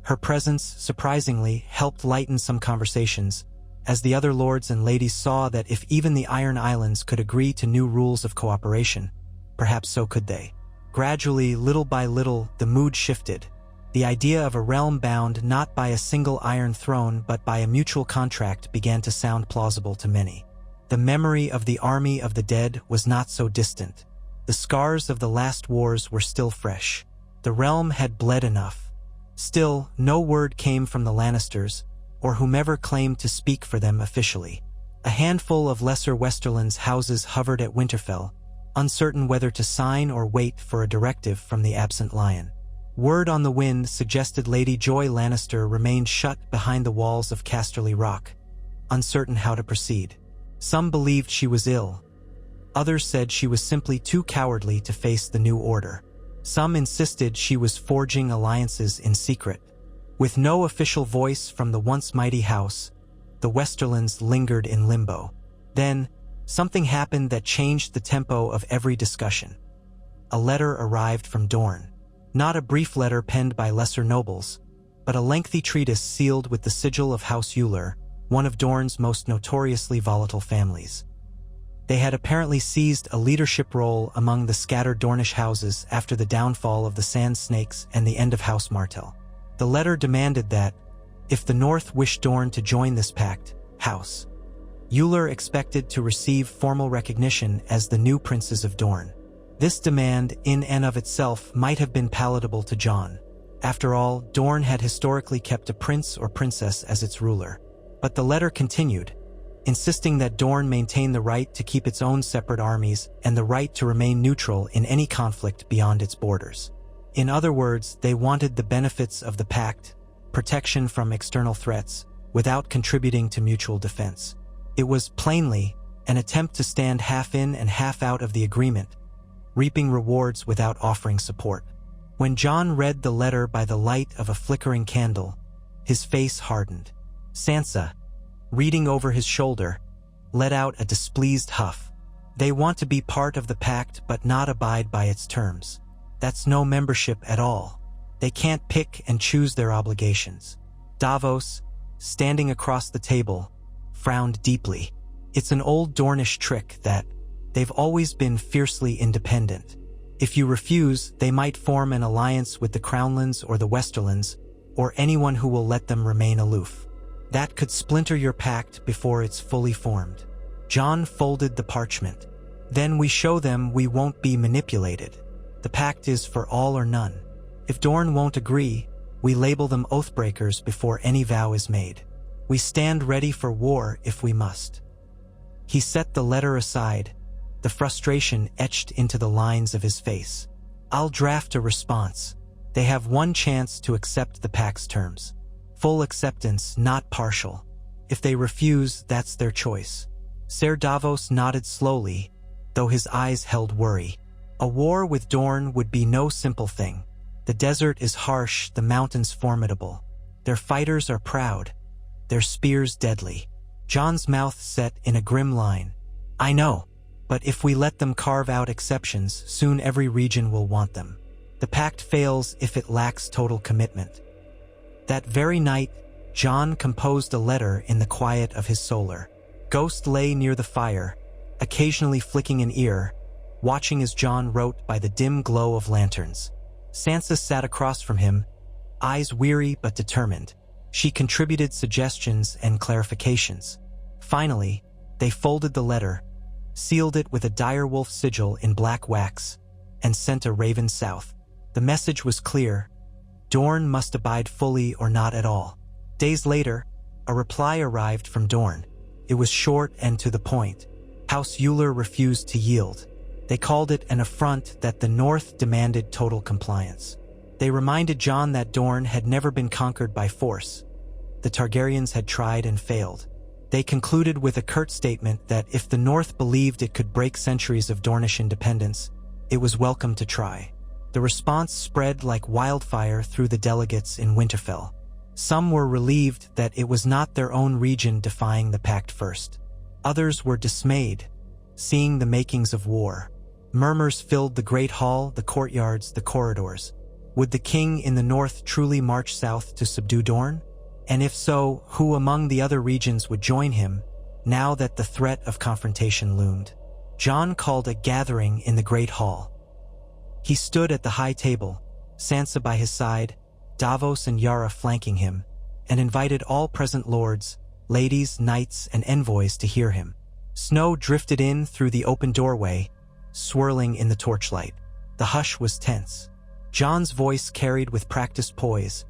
Her presence, surprisingly, helped lighten some conversations, as the other lords and ladies saw that if even the Iron Islands could agree to new rules of cooperation, perhaps so could they. Gradually, little by little, the mood shifted. The idea of a realm bound not by a single Iron Throne but by a mutual contract began to sound plausible to many. The memory of the army of the dead was not so distant. The scars of the last wars were still fresh. The realm had bled enough. Still, no word came from the Lannisters, or whomever claimed to speak for them officially. A handful of lesser Westerlands houses hovered at Winterfell, uncertain whether to sign or wait for a directive from the absent lion. Word on the wind suggested Lady Joy Lannister remained shut behind the walls of Casterly Rock, uncertain how to proceed. Some believed she was ill. Others said she was simply too cowardly to face the new order. Some insisted she was forging alliances in secret. With no official voice from the once mighty house, the Westerlands lingered in limbo. Then, something happened that changed the tempo of every discussion. A letter arrived from Dorne. Not a brief letter penned by lesser nobles, but a lengthy treatise sealed with the sigil of House Euler, one of Dorne's most notoriously volatile families. They had apparently seized a leadership role among the scattered Dornish houses after the downfall of the Sand Snakes and the end of House Martell. The letter demanded that, if the North wished Dorne to join this pact, House Euler expected to receive formal recognition as the new princes of Dorne. This demand, in and of itself, might have been palatable to Jon. After all, Dorne had historically kept a prince or princess as its ruler. But the letter continued, insisting that Dorne maintain the right to keep its own separate armies and the right to remain neutral in any conflict beyond its borders. In other words, they wanted the benefits of the pact, protection from external threats, without contributing to mutual defense. It was, plainly, an attempt to stand half in and half out of the agreement, reaping rewards without offering support. When Jon read the letter by the light of a flickering candle, his face hardened. Sansa, reading over his shoulder, let out a displeased huff. "They want to be part of the pact but not abide by its terms. That's no membership at all. They can't pick and choose their obligations." Davos, standing across the table, frowned deeply. "It's an old Dornish trick that they've always been fiercely independent. If you refuse, they might form an alliance with the Crownlands or the Westerlands, or anyone who will let them remain aloof. That could splinter your pact before it's fully formed." Jon folded the parchment. "Then we show them we won't be manipulated. The pact is for all or none. If Dorne won't agree, we label them oathbreakers before any vow is made. We stand ready for war if we must." He set the letter aside, the frustration etched into the lines of his face. "I'll draft a response. They have one chance to accept the pact's terms. Full acceptance, not partial. If they refuse, that's their choice." Ser Davos nodded slowly, though his eyes held worry. A war with Dorne would be no simple thing. The desert is harsh, the mountains formidable. Their fighters are proud, their spears deadly. Jon's mouth set in a grim line. "I know, but if we let them carve out exceptions, soon every region will want them. The pact fails if it lacks total commitment." That very night, Jon composed a letter in the quiet of his solar. Ghost lay near the fire, occasionally flicking an ear, watching as Jon wrote by the dim glow of lanterns. Sansa sat across from him, eyes weary but determined. She contributed suggestions and clarifications. Finally, they folded the letter, sealed it with a direwolf sigil in black wax, and sent a raven south. The message was clear: Dorne must abide fully or not at all. Days later, a reply arrived from Dorne. It was short and to the point. House Euler refused to yield. They called it an affront that the North demanded total compliance. They reminded Jon that Dorne had never been conquered by force. The Targaryens had tried and failed. They concluded with a curt statement that if the North believed it could break centuries of Dornish independence, it was welcome to try. The response spread like wildfire through the delegates in Winterfell. Some were relieved that it was not their own region defying the Pact first. Others were dismayed, seeing the makings of war. Murmurs filled the Great Hall, the courtyards, the corridors. Would the king in the north truly march south to subdue Dorne? And if so, who among the other regions would join him, now that the threat of confrontation loomed? Jon called a gathering in the Great Hall. He stood at the high table, Sansa by his side, Davos and Yara flanking him, and invited all present lords, ladies, knights, and envoys to hear him. Snow drifted in through the open doorway, swirling in the torchlight. The hush was tense. Jon's voice carried with practiced poise,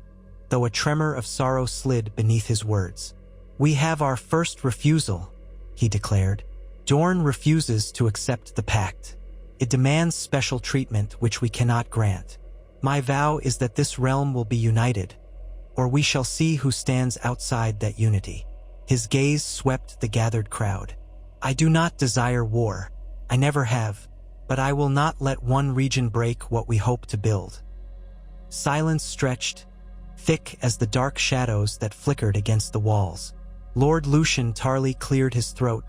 though a tremor of sorrow slid beneath his words. "We have our first refusal," he declared. "Dorne refuses to accept the Pact. It demands special treatment which we cannot grant. My vow is that this realm will be united, or we shall see who stands outside that unity." His gaze swept the gathered crowd. "I do not desire war. I never have. But I will not let one region break what we hope to build." Silence stretched, thick as the dark shadows that flickered against the walls. Lord Lucien Tarly cleared his throat,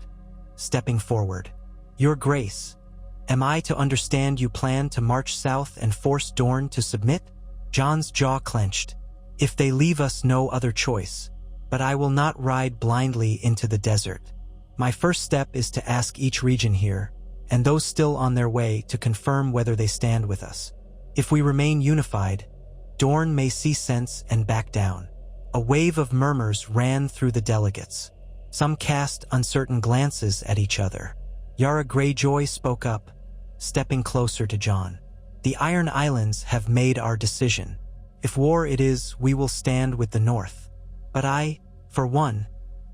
stepping forward. "Your Grace, am I to understand you plan to march south and force Dorne to submit?" Jon's jaw clenched. "If they leave us no other choice. But I will not ride blindly into the desert. My first step is to ask each region here, and those still on their way, to confirm whether they stand with us. If we remain unified, Dorne may see sense and back down." A wave of murmurs ran through the delegates. Some cast uncertain glances at each other. Yara Greyjoy spoke up, stepping closer to Jon. "The Iron Islands have made our decision. If war it is, we will stand with the North. But I, for one,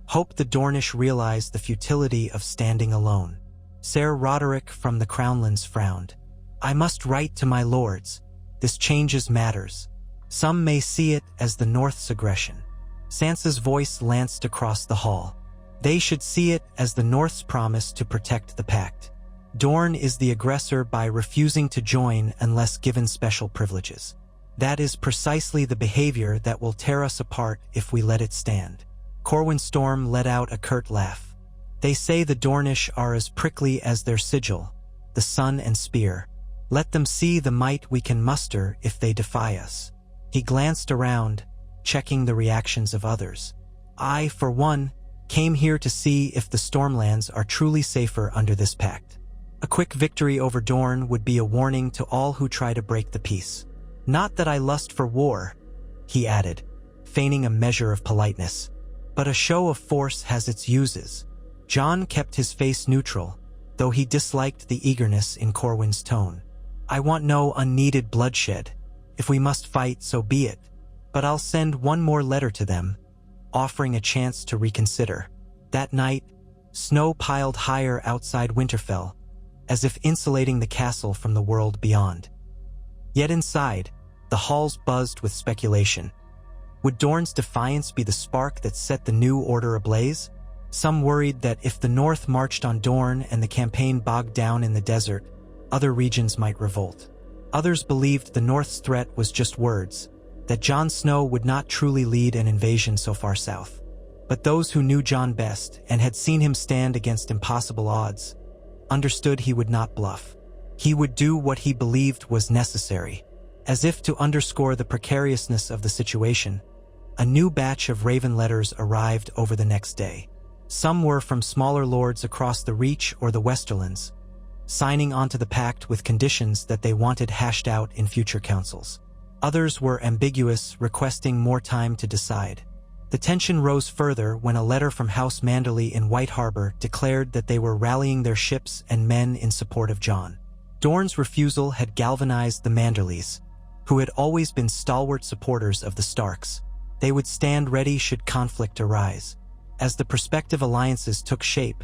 hope the Dornish realize the futility of standing alone." Ser Roderick from the Crownlands frowned. "I must write to my lords. This changes matters. Some may see it as the North's aggression." Sansa's voice lanced across the hall. "They should see it as the North's promise to protect the Pact. Dorne is the aggressor by refusing to join unless given special privileges. That is precisely the behavior that will tear us apart if we let it stand." Corwin Storm let out a curt laugh. "They say the Dornish are as prickly as their sigil, the sun and spear. Let them see the might we can muster if they defy us." He glanced around, checking the reactions of others. "I, for one, came here to see if the Stormlands are truly safer under this pact. A quick victory over Dorne would be a warning to all who try to break the peace. Not that I lust for war," he added, feigning a measure of politeness. "But a show of force has its uses." Jon kept his face neutral, though he disliked the eagerness in Corwin's tone. "I want no unneeded bloodshed. If we must fight, so be it. But I'll send one more letter to them, offering a chance to reconsider." That night, snow piled higher outside Winterfell, as if insulating the castle from the world beyond. Yet inside, the halls buzzed with speculation. Would Dorne's defiance be the spark that set the new order ablaze? Some worried that if the North marched on Dorne and the campaign bogged down in the desert, other regions might revolt. Others believed the North's threat was just words, that Jon Snow would not truly lead an invasion so far south. But those who knew Jon best and had seen him stand against impossible odds understood he would not bluff. He would do what he believed was necessary. As if to underscore the precariousness of the situation, a new batch of Raven letters arrived over the next day. Some were from smaller lords across the Reach or the Westerlands, signing onto the pact with conditions that they wanted hashed out in future councils. Others were ambiguous, requesting more time to decide. The tension rose further when a letter from House Manderley in White Harbor declared that they were rallying their ships and men in support of Jon. Dorne's refusal had galvanized the Manderleys, who had always been stalwart supporters of the Starks. They would stand ready should conflict arise. As the prospective alliances took shape,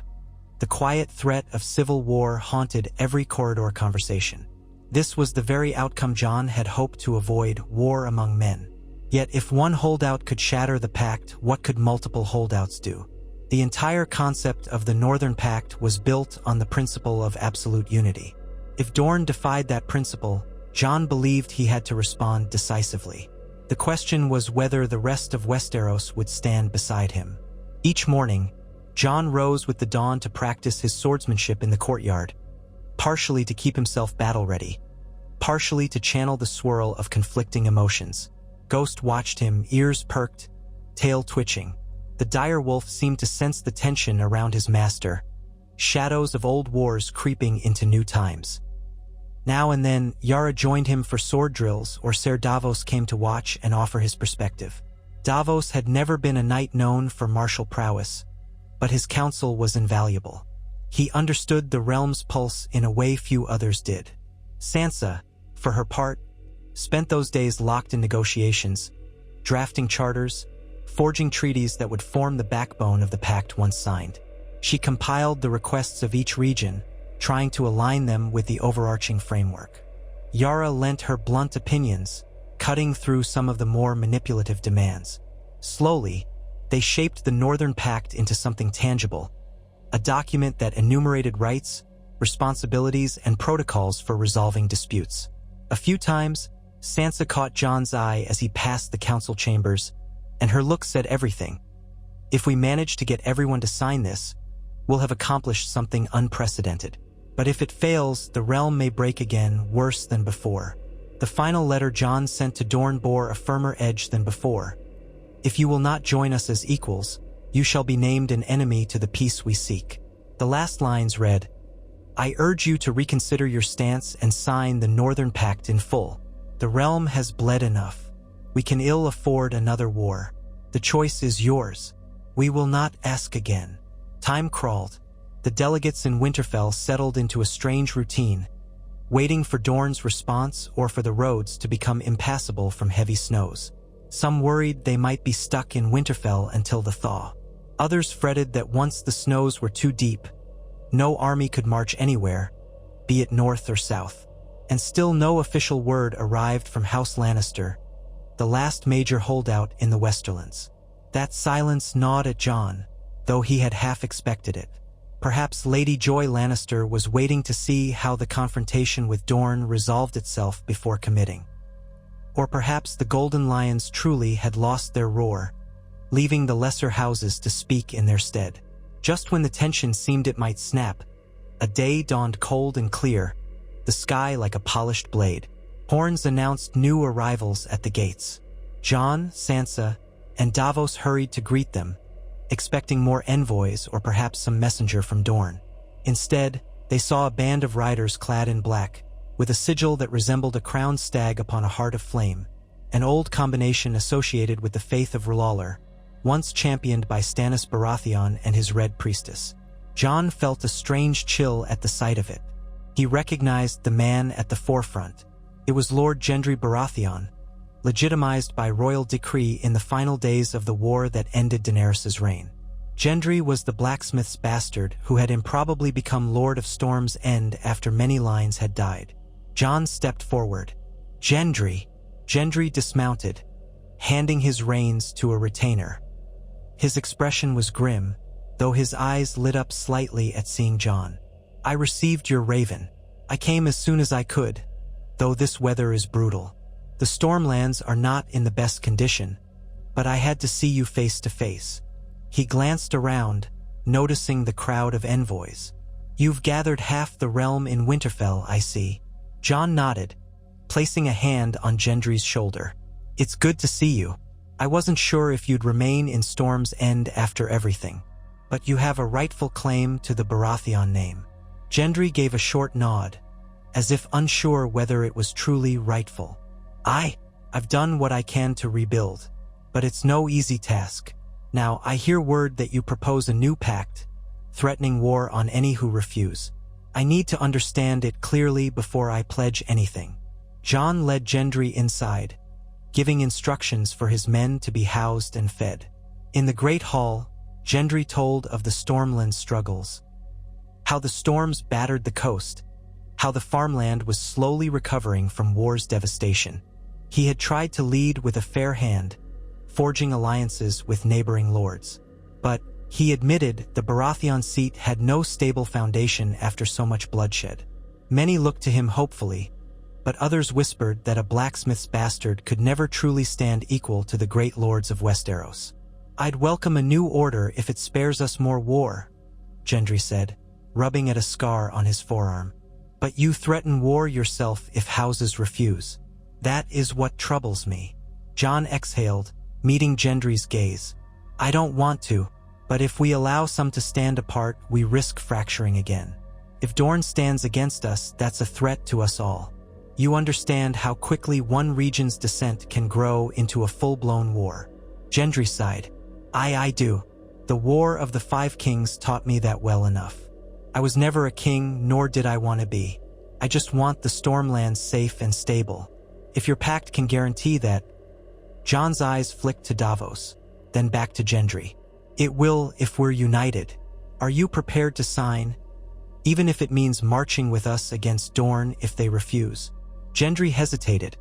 the quiet threat of civil war haunted every corridor conversation. This was the very outcome Jon had hoped to avoid: war among men. Yet if one holdout could shatter the Pact, what could multiple holdouts do? The entire concept of the Northern Pact was built on the principle of absolute unity. If Dorne defied that principle, Jon believed he had to respond decisively. The question was whether the rest of Westeros would stand beside him. Each morning, Jon rose with the dawn to practice his swordsmanship in the courtyard, partially to keep himself battle-ready, partially to channel the swirl of conflicting emotions. Ghost watched him, ears perked, tail twitching. The dire wolf seemed to sense the tension around his master, shadows of old wars creeping into new times. Now and then, Yara joined him for sword drills, or Ser Davos came to watch and offer his perspective. Davos had never been a knight known for martial prowess, but his counsel was invaluable. He understood the realm's pulse in a way few others did. Sansa, for her part, spent those days locked in negotiations, drafting charters, forging treaties that would form the backbone of the Pact once signed. She compiled the requests of each region, trying to align them with the overarching framework. Yara lent her blunt opinions, cutting through some of the more manipulative demands. Slowly, they shaped the Northern Pact into something tangible, a document that enumerated rights, responsibilities, and protocols for resolving disputes. A few times, Sansa caught Jon's eye as he passed the council chambers, and her look said everything. If we manage to get everyone to sign this, we'll have accomplished something unprecedented. But if it fails, the realm may break again, worse than before. The final letter Jon sent to Dorne bore a firmer edge than before. If you will not join us as equals, you shall be named an enemy to the peace we seek. The last lines read, I urge you to reconsider your stance and sign the Northern Pact in full. The realm has bled enough. We can ill afford another war. The choice is yours. We will not ask again. Time crawled. The delegates in Winterfell settled into a strange routine, waiting for Dorne's response or for the roads to become impassable from heavy snows. Some worried they might be stuck in Winterfell until the thaw. Others fretted that once the snows were too deep, no army could march anywhere, be it north or south. And still no official word arrived from House Lannister, the last major holdout in the Westerlands. That silence gnawed at Jon, though he had half expected it. Perhaps Lady Joy Lannister was waiting to see how the confrontation with Dorne resolved itself before committing. Or perhaps the Golden Lions truly had lost their roar, leaving the lesser houses to speak in their stead. Just when the tension seemed it might snap, a day dawned cold and clear, the sky like a polished blade. Horns announced new arrivals at the gates. Jon, Sansa, and Davos hurried to greet them, expecting more envoys or perhaps some messenger from Dorne. Instead, they saw a band of riders clad in black, with a sigil that resembled a crowned stag upon a heart of flame, an old combination associated with the faith of R'hllor, once championed by Stannis Baratheon and his Red Priestess. Jon felt a strange chill at the sight of it. He recognized the man at the forefront. It was Lord Gendry Baratheon, legitimized by royal decree in the final days of the war that ended Daenerys' reign. Gendry was the blacksmith's bastard who had improbably become Lord of Storm's End after many lines had died. Jon stepped forward. Gendry! Gendry dismounted, handing his reins to a retainer. His expression was grim, though his eyes lit up slightly at seeing Jon. I received your raven. I came as soon as I could, though this weather is brutal. The Stormlands are not in the best condition, but I had to see you face to face. He glanced around, noticing the crowd of envoys. You've gathered half the realm in Winterfell, I see. Jon nodded, placing a hand on Gendry's shoulder. It's good to see you. I wasn't sure if you'd remain in Storm's End after everything, but you have a rightful claim to the Baratheon name. Gendry gave a short nod, as if unsure whether it was truly rightful. I've done what I can to rebuild, but it's no easy task. Now, I hear word that you propose a new pact, threatening war on any who refuse. I need to understand it clearly before I pledge anything. Jon led Gendry inside, giving instructions for his men to be housed and fed. In the Great Hall, Gendry told of the Stormland's struggles. How the storms battered the coast, how the farmland was slowly recovering from war's devastation. He had tried to lead with a fair hand, forging alliances with neighboring lords. But, he admitted, the Baratheon seat had no stable foundation after so much bloodshed. Many looked to him hopefully, but others whispered that a blacksmith's bastard could never truly stand equal to the great lords of Westeros. "I'd welcome a new order if it spares us more war," Gendry said, rubbing at a scar on his forearm. "But you threaten war yourself if houses refuse. That is what troubles me." Jon exhaled, meeting Gendry's gaze. "I don't want to, but if we allow some to stand apart, we risk fracturing again. If Dorne stands against us, that's a threat to us all. You understand how quickly one region's dissent can grow into a full-blown war." Gendry sighed. I do. The War of the Five Kings taught me that well enough. I was never a king, nor did I want to be. I just want the Stormlands safe and stable. If your pact can guarantee that..." Jon's eyes flicked to Davos, then back to Gendry. "It will if we're united. Are you prepared to sign? Even if it means marching with us against Dorne if they refuse?" Gendry hesitated,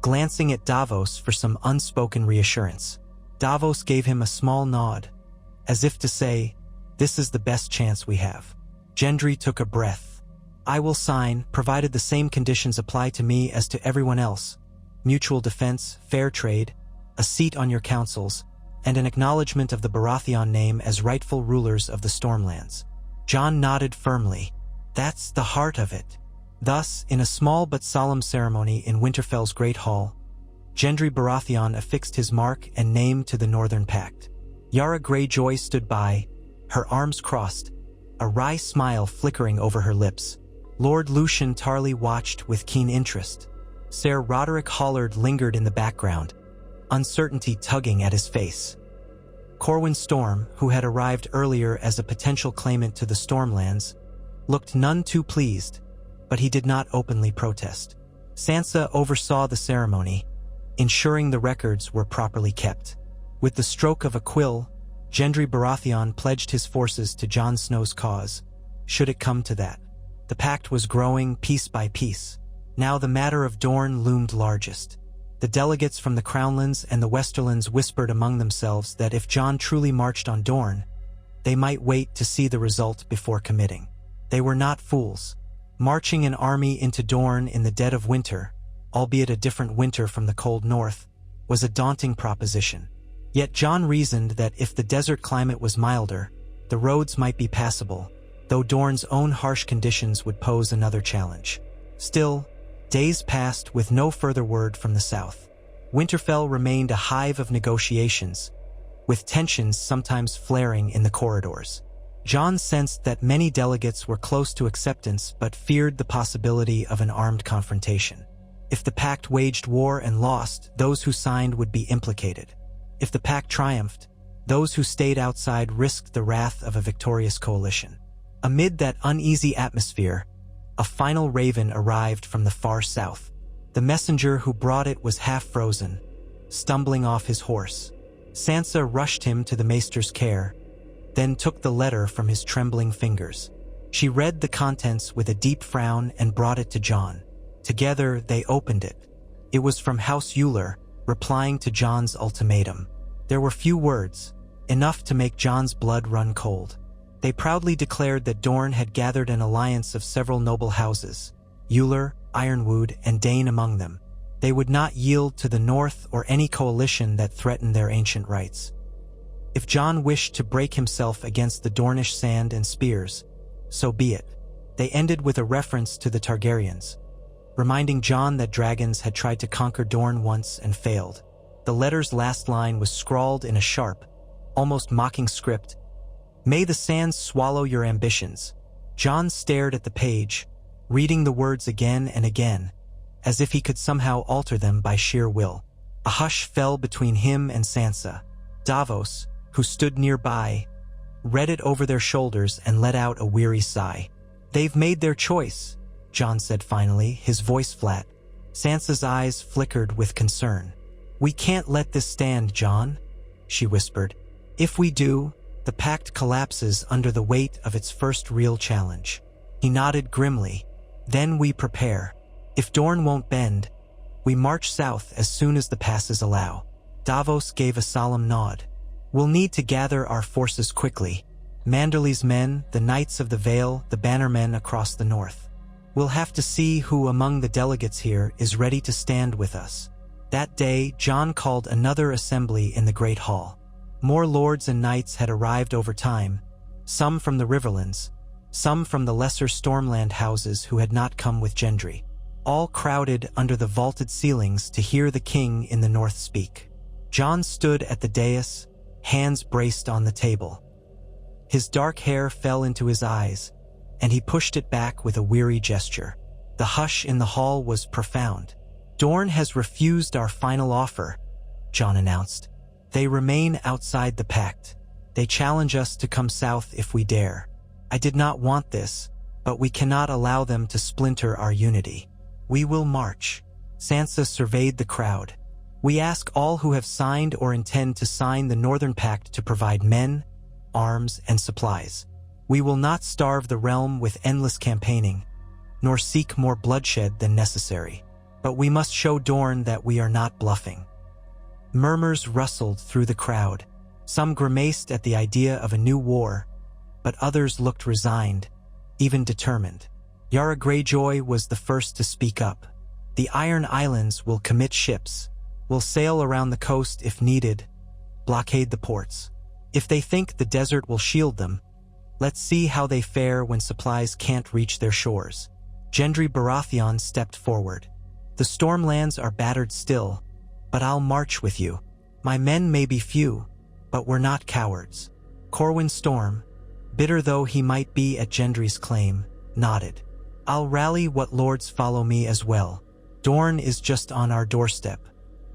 glancing at Davos for some unspoken reassurance. Davos gave him a small nod, as if to say, "This is the best chance we have." Gendry took a breath. "I will sign, provided the same conditions apply to me as to everyone else. Mutual defense, fair trade, a seat on your councils, and an acknowledgement of the Baratheon name as rightful rulers of the Stormlands." Jon nodded firmly. "That's the heart of it." Thus, in a small but solemn ceremony in Winterfell's Great Hall, Gendry Baratheon affixed his mark and name to the Northern Pact. Yara Greyjoy stood by, her arms crossed, a wry smile flickering over her lips. Lord Lucien Tarly watched with keen interest. Ser Roderick Hollard lingered in the background, uncertainty tugging at his face. Corwin Storm, who had arrived earlier as a potential claimant to the Stormlands, looked none too pleased, but he did not openly protest. Sansa oversaw the ceremony, ensuring the records were properly kept. With the stroke of a quill, Gendry Baratheon pledged his forces to Jon Snow's cause, should it come to that. The pact was growing piece by piece. Now the matter of Dorne loomed largest. The delegates from the Crownlands and the Westerlands whispered among themselves that if Jon truly marched on Dorne, they might wait to see the result before committing. They were not fools. Marching an army into Dorne in the dead of winter, albeit a different winter from the cold north, was a daunting proposition. Yet Jon reasoned that if the desert climate was milder, the roads might be passable, though Dorne's own harsh conditions would pose another challenge. Still, days passed with no further word from the south. Winterfell remained a hive of negotiations, with tensions sometimes flaring in the corridors. Jon sensed that many delegates were close to acceptance but feared the possibility of an armed confrontation. If the pact waged war and lost, those who signed would be implicated. If the pact triumphed, those who stayed outside risked the wrath of a victorious coalition. Amid that uneasy atmosphere, a final raven arrived from the far south. The messenger who brought it was half-frozen, stumbling off his horse. Sansa rushed him to the maester's care, then took the letter from his trembling fingers. She read the contents with a deep frown and brought it to Jon. Together, they opened it. It was from House Euler, replying to Jon's ultimatum. There were few words, enough to make Jon's blood run cold. They proudly declared that Dorne had gathered an alliance of several noble houses, Euler, Ironwood, and Dane among them. They would not yield to the North or any coalition that threatened their ancient rights. If Jon wished to break himself against the Dornish sand and spears, so be it. They ended with a reference to the Targaryens, reminding Jon that dragons had tried to conquer Dorne once and failed. The letter's last line was scrawled in a sharp, almost mocking script. "May the sands swallow your ambitions." Jon stared at the page, reading the words again and again, as if he could somehow alter them by sheer will. A hush fell between him and Sansa. Davos, who stood nearby, read it over their shoulders and let out a weary sigh. "They've made their choice," Jon said finally, his voice flat. Sansa's eyes flickered with concern. "We can't let this stand, Jon," she whispered. "If we do, The pact collapses under the weight of its first real challenge. He nodded grimly. Then we prepare. If Dorne won't bend, we march south as soon as the passes allow. Davos gave a solemn nod. We'll need to gather our forces quickly. Manderly's men, the Knights of the Vale, the bannermen across the north. We'll have to see who among the delegates here is ready to stand with us. That day, Jon called another assembly in the Great Hall. More lords and knights had arrived over time, some from the Riverlands, some from the lesser Stormland houses who had not come with Gendry, all crowded under the vaulted ceilings to hear the king in the north speak. Jon stood at the dais, hands braced on the table. His dark hair fell into his eyes, and he pushed it back with a weary gesture. The hush in the hall was profound. Dorne has refused our final offer, Jon announced. They remain outside the pact. They challenge us to come south if we dare. I did not want this, but we cannot allow them to splinter our unity. We will march. Sansa surveyed the crowd. We ask all who have signed or intend to sign the Northern Pact to provide men, arms, and supplies. We will not starve the realm with endless campaigning, nor seek more bloodshed than necessary. But we must show Dorne that we are not bluffing. Murmurs rustled through the crowd. Some grimaced at the idea of a new war, but others looked resigned, even determined. Yara Greyjoy was the first to speak up. The Iron Islands will commit ships, will sail around the coast if needed, blockade the ports. If they think the desert will shield them, let's see how they fare when supplies can't reach their shores. Gendry Baratheon stepped forward. The Stormlands are battered still, but I'll march with you. My men may be few, but we're not cowards. Corwin Storm, bitter though he might be at Gendry's claim, nodded. I'll rally what lords follow me as well. Dorne is just on our doorstep.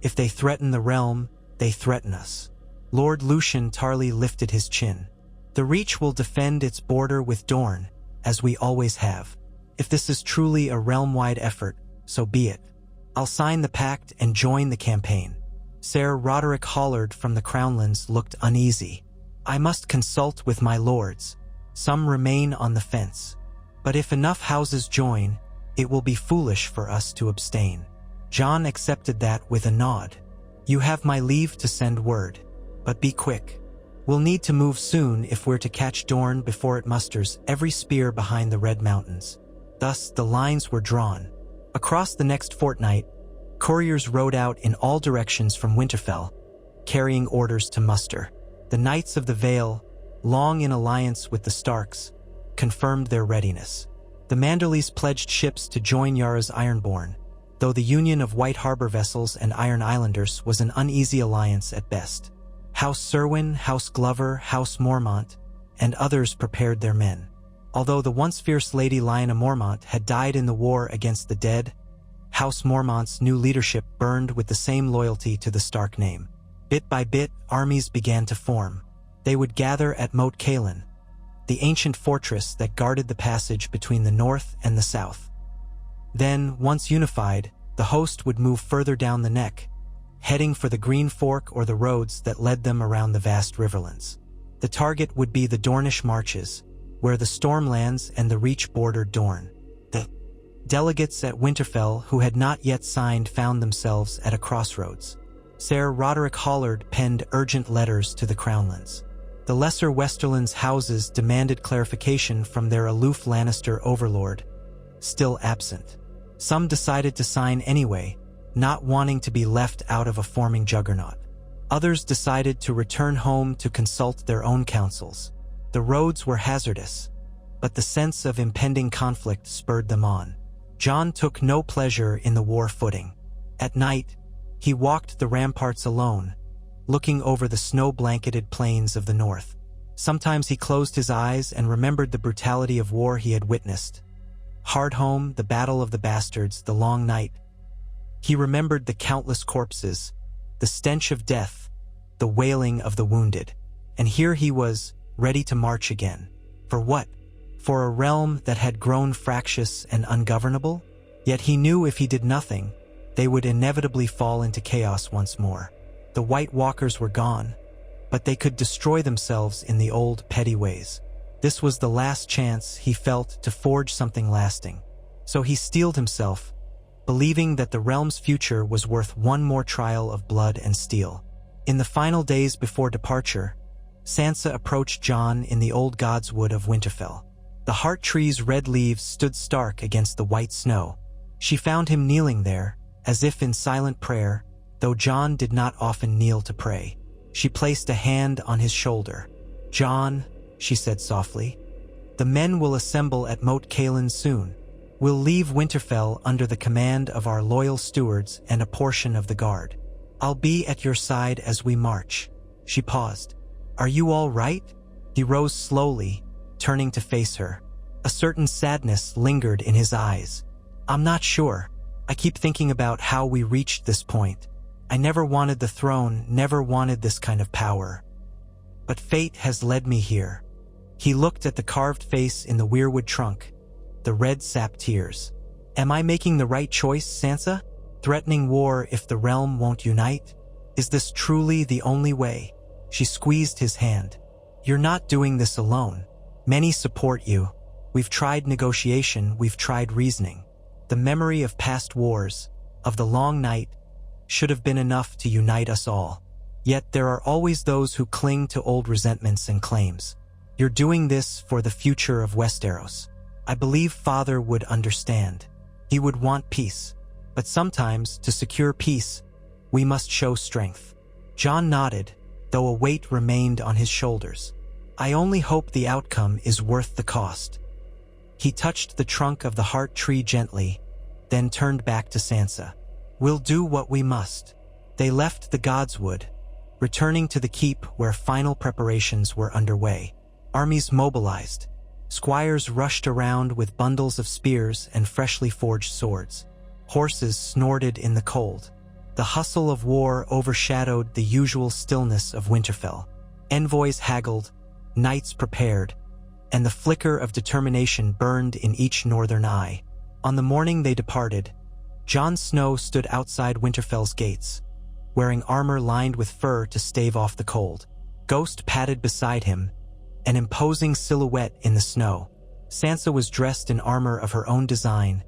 If they threaten the realm, they threaten us. Lord Lucien Tarly lifted his chin. The Reach will defend its border with Dorne, as we always have. If this is truly a realm-wide effort, so be it. I'll sign the pact and join the campaign. Ser Roderick Hollard from the Crownlands looked uneasy. I must consult with my lords. Some remain on the fence. But if enough houses join, it will be foolish for us to abstain. Jon accepted that with a nod. You have my leave to send word, but be quick. We'll need to move soon if we're to catch Dorne before it musters every spear behind the Red Mountains. Thus, the lines were drawn. Across the next fortnight, couriers rode out in all directions from Winterfell, carrying orders to muster. The Knights of the Vale, long in alliance with the Starks, confirmed their readiness. The Manderlys pledged ships to join Yara's Ironborn, though the union of White Harbor vessels and Iron Islanders was an uneasy alliance at best. House Serwyn, House Glover, House Mormont, and others prepared their men. Although the once fierce Lady Lyanna Mormont had died in the war against the dead, House Mormont's new leadership burned with the same loyalty to the Stark name. Bit by bit, armies began to form. They would gather at Moat Cailin, the ancient fortress that guarded the passage between the north and the south. Then, once unified, the host would move further down the neck, heading for the Green Fork or the roads that led them around the vast riverlands. The target would be the Dornish marches, where the Stormlands and the Reach bordered Dorne. The delegates at Winterfell who had not yet signed found themselves at a crossroads. Ser Roderick Hollard penned urgent letters to the Crownlands. The lesser Westerlands houses demanded clarification from their aloof Lannister overlord, still absent. Some decided to sign anyway, not wanting to be left out of a forming juggernaut. Others decided to return home to consult their own councils. The roads were hazardous, but the sense of impending conflict spurred them on. Jon took no pleasure in the war footing. At night, he walked the ramparts alone, looking over the snow-blanketed plains of the north. Sometimes he closed his eyes and remembered the brutality of war he had witnessed. Hardhome, the Battle of the Bastards, the Long Night. He remembered the countless corpses, the stench of death, the wailing of the wounded. And here he was, ready to march again. For what? For a realm that had grown fractious and ungovernable? Yet he knew if he did nothing, they would inevitably fall into chaos once more. The White Walkers were gone, but they could destroy themselves in the old petty ways. This was the last chance he felt to forge something lasting. So he steeled himself, believing that the realm's future was worth one more trial of blood and steel. In the final days before departure, Sansa approached Jon in the old godswood of Winterfell. The heart tree's red leaves stood stark against the white snow. She found him kneeling there, as if in silent prayer, though Jon did not often kneel to pray. She placed a hand on his shoulder. "Jon," she said softly, "the men will assemble at Moat Cailin soon. We'll leave Winterfell under the command of our loyal stewards and a portion of the guard. I'll be at your side as we march." She paused. "Are you all right?" He rose slowly, turning to face her. A certain sadness lingered in his eyes. "I'm not sure. I keep thinking about how we reached this point. I never wanted the throne, never wanted this kind of power. But fate has led me here." He looked at the carved face in the weirwood trunk, the red sap tears. "Am I making the right choice, Sansa? Threatening war if the realm won't unite? Is this truly the only way?" She squeezed his hand. "You're not doing this alone. Many support you. We've tried negotiation, we've tried reasoning. The memory of past wars, of the long night, should have been enough to unite us all. Yet there are always those who cling to old resentments and claims. You're doing this for the future of Westeros. I believe Father would understand. He would want peace. But sometimes, to secure peace, we must show strength." Jon nodded, though a weight remained on his shoulders. "I only hope the outcome is worth the cost." He touched the trunk of the heart tree gently, then turned back to Sansa. "We'll do what we must." They left the godswood, returning to the keep where final preparations were underway. Armies mobilized. Squires rushed around with bundles of spears and freshly forged swords. Horses snorted in the cold. The hustle of war overshadowed the usual stillness of Winterfell. Envoys haggled, knights prepared, and the flicker of determination burned in each northern eye. On the morning they departed, Jon Snow stood outside Winterfell's gates, wearing armor lined with fur to stave off the cold. Ghost padded beside him, an imposing silhouette in the snow. Sansa was dressed in armor of her own design,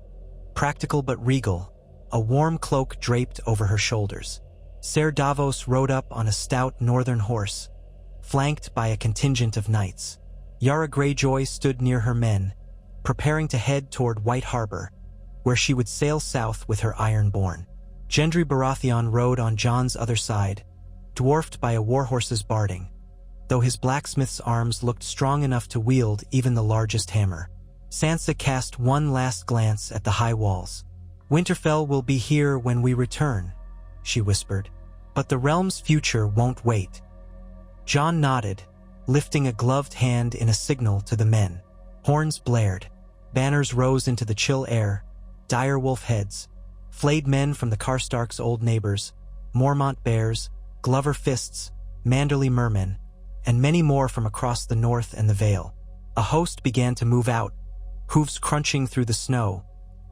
practical but regal, a warm cloak draped over her shoulders. Ser Davos rode up on a stout northern horse, flanked by a contingent of knights. Yara Greyjoy stood near her men, preparing to head toward White Harbor, where she would sail south with her Ironborn. Gendry Baratheon rode on Jon's other side, dwarfed by a warhorse's barding, though his blacksmith's arms looked strong enough to wield even the largest hammer. Sansa cast one last glance at the high walls. "Winterfell will be here when we return," she whispered. "But the realm's future won't wait." Jon nodded, lifting a gloved hand in a signal to the men. Horns blared. Banners rose into the chill air, direwolf heads, flayed men from the Karstark's old neighbors, Mormont bears, Glover fists, Manderley mermen, and many more from across the north and the Vale. A host began to move out, hooves crunching through the snow,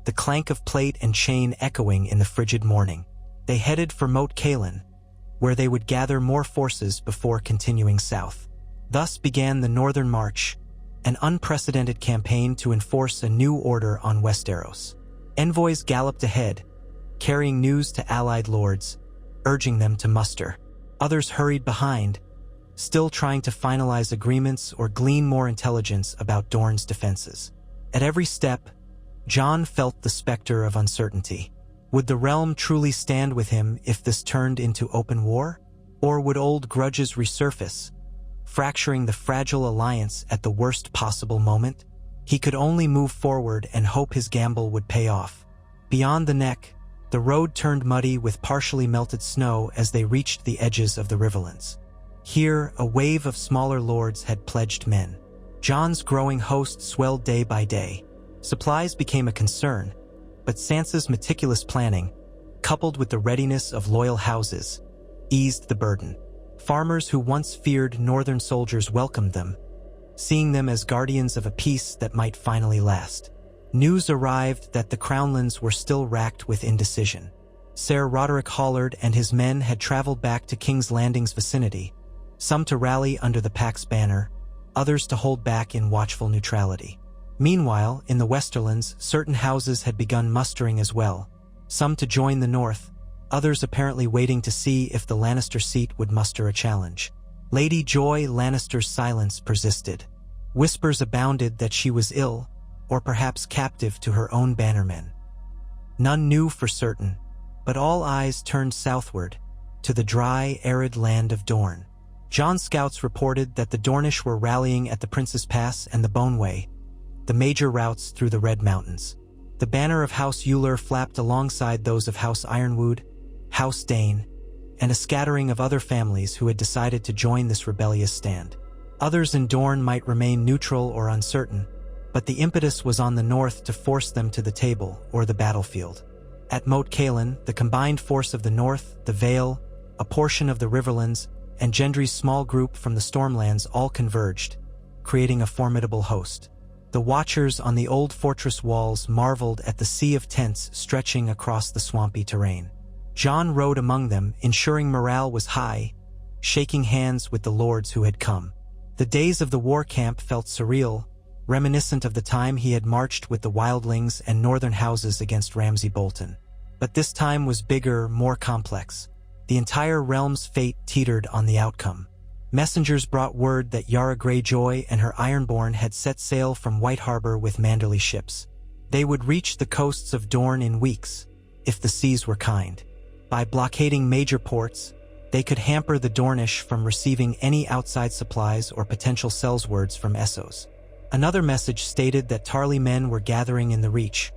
the clank of plate and chain echoing in the frigid morning. They headed for Moat Cailin, where they would gather more forces before continuing south. Thus began the Northern March, an unprecedented campaign to enforce a new order on Westeros. Envoys galloped ahead, carrying news to allied lords, urging them to muster. Others hurried behind, still trying to finalize agreements or glean more intelligence about Dorne's defenses. At every step, Jon felt the specter of uncertainty. Would the realm truly stand with him if this turned into open war? Or would old grudges resurface, fracturing the fragile alliance at the worst possible moment? He could only move forward and hope his gamble would pay off. Beyond the neck, the road turned muddy with partially melted snow as they reached the edges of the riverlands. Here, a wave of smaller lords had pledged men. Jon's growing host swelled day by day. Supplies became a concern, but Sansa's meticulous planning, coupled with the readiness of loyal houses, eased the burden. Farmers who once feared northern soldiers welcomed them, seeing them as guardians of a peace that might finally last. News arrived that the Crownlands were still racked with indecision. Ser Roderick Hollard and his men had traveled back to King's Landing's vicinity, some to rally under the Pact's banner, others to hold back in watchful neutrality. Meanwhile, in the Westerlands, certain houses had begun mustering as well, some to join the North, others apparently waiting to see if the Lannister seat would muster a challenge. Lady Joy Lannister's silence persisted. Whispers abounded that she was ill, or perhaps captive to her own bannermen. None knew for certain, but all eyes turned southward, to the dry, arid land of Dorne. Jon's scouts reported that the Dornish were rallying at the Prince's Pass and the Boneway, the major routes through the Red Mountains. The banner of House Euler flapped alongside those of House Ironwood, House Dane, and a scattering of other families who had decided to join this rebellious stand. Others in Dorne might remain neutral or uncertain, but the impetus was on the North to force them to the table or the battlefield. At Moat Cailin, the combined force of the North, the Vale, a portion of the Riverlands, and Gendry's small group from the Stormlands all converged, creating a formidable host. The watchers on the old fortress walls marveled at the sea of tents stretching across the swampy terrain. Jon rode among them, ensuring morale was high, shaking hands with the lords who had come. The days of the war camp felt surreal, reminiscent of the time he had marched with the wildlings and northern houses against Ramsay Bolton. But this time was bigger, more complex. The entire realm's fate teetered on the outcome. Messengers brought word that Yara Greyjoy and her Ironborn had set sail from White Harbor with Manderley ships. They would reach the coasts of Dorne in weeks, if the seas were kind. By blockading major ports, they could hamper the Dornish from receiving any outside supplies or potential sellswords from Essos. Another message stated that Tarly men were gathering in the Reach,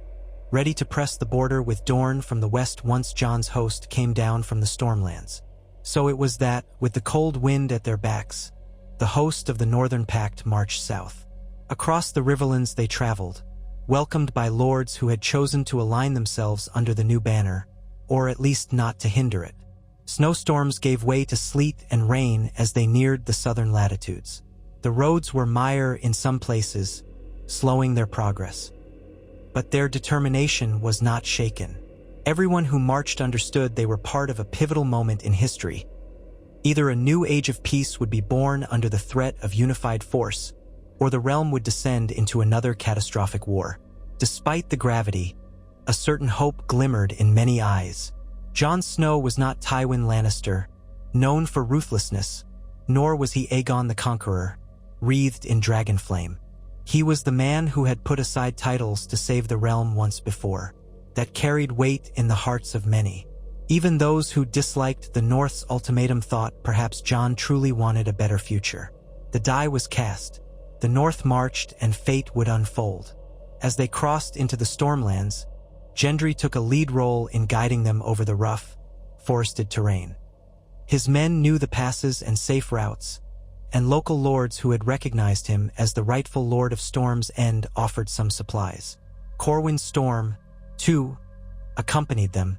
ready to press the border with Dorne from the west once Jon's host came down from the Stormlands. So it was that, with the cold wind at their backs, the host of the Northern Pact marched south. Across the Riverlands they traveled, welcomed by lords who had chosen to align themselves under the new banner, or at least not to hinder it. Snowstorms gave way to sleet and rain as they neared the southern latitudes. The roads were mire in some places, slowing their progress. But their determination was not shaken. Everyone who marched understood they were part of a pivotal moment in history. Either a new age of peace would be born under the threat of unified force, or the realm would descend into another catastrophic war. Despite the gravity, a certain hope glimmered in many eyes. Jon Snow was not Tywin Lannister, known for ruthlessness, nor was he Aegon the Conqueror, wreathed in dragonflame. He was the man who had put aside titles to save the realm once before, that carried weight in the hearts of many. Even those who disliked the North's ultimatum thought perhaps Jon truly wanted a better future. The die was cast. The North marched and fate would unfold. As they crossed into the Stormlands, Gendry took a lead role in guiding them over the rough, forested terrain. His men knew the passes and safe routes, and local lords who had recognized him as the rightful Lord of Storm's End offered some supplies. Corwin Storm, too, accompanied them,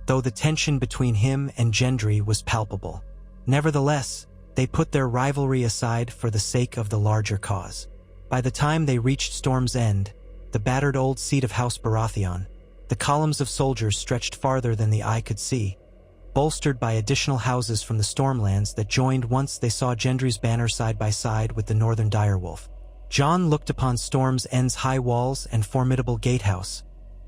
though the tension between him and Gendry was palpable. Nevertheless, they put their rivalry aside for the sake of the larger cause. By the time they reached Storm's End, the battered old seat of House Baratheon, the columns of soldiers stretched farther than the eye could see, bolstered by additional houses from the Stormlands that joined once they saw Gendry's banner side by side with the northern direwolf. Jon looked upon Storm's End's high walls and formidable gatehouse,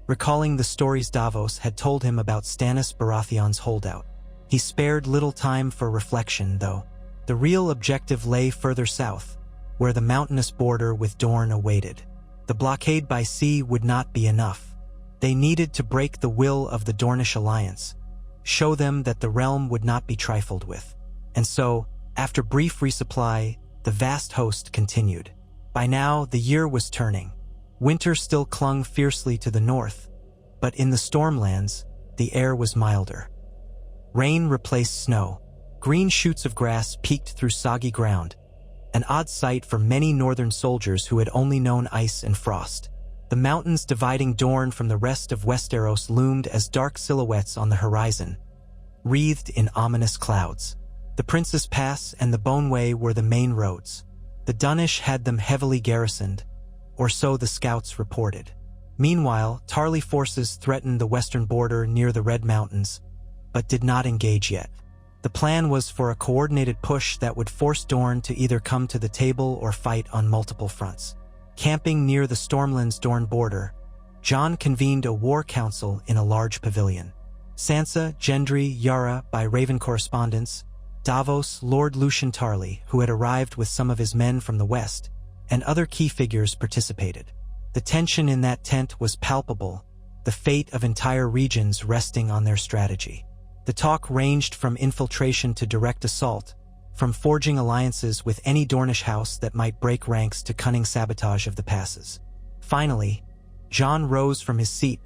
recalling the stories Davos had told him about Stannis Baratheon's holdout. He spared little time for reflection, though. The real objective lay further south, where the mountainous border with Dorne awaited. The blockade by sea would not be enough. They needed to break the will of the Dornish alliance, show them that the realm would not be trifled with. And so, after brief resupply, the vast host continued. By now, the year was turning. Winter still clung fiercely to the north, but in the Stormlands, the air was milder. Rain replaced snow. Green shoots of grass peeked through soggy ground, an odd sight for many northern soldiers who had only known ice and frost. The mountains dividing Dorne from the rest of Westeros loomed as dark silhouettes on the horizon, wreathed in ominous clouds. The Prince's Pass and the Boneway were the main roads. The Dunnish had them heavily garrisoned, or so the scouts reported. Meanwhile, Tarly forces threatened the western border near the Red Mountains, but did not engage yet. The plan was for a coordinated push that would force Dorne to either come to the table or fight on multiple fronts. Camping near the Stormlands Dorne border, Jon convened a war council in a large pavilion. Sansa, Gendry, Yara, by Raven correspondence, Davos, Lord Lucien Tarly, who had arrived with some of his men from the west, and other key figures participated. The tension in that tent was palpable, the fate of entire regions resting on their strategy. The talk ranged from infiltration to direct assault, from forging alliances with any Dornish house that might break ranks to cunning sabotage of the passes. Finally, Jon rose from his seat,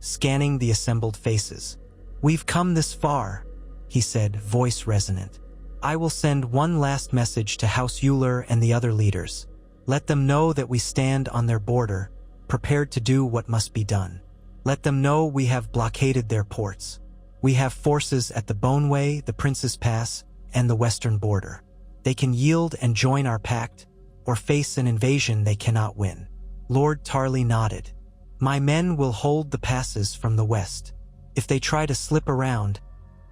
scanning the assembled faces. "We've come this far," he said, voice resonant. "I will send one last message to House Euler and the other leaders. Let them know that we stand on their border, prepared to do what must be done. Let them know we have blockaded their ports. We have forces at the Boneway, the Prince's Pass, and the western border. They can yield and join our pact, or face an invasion they cannot win." Lord Tarly nodded. "My men will hold the passes from the west. If they try to slip around,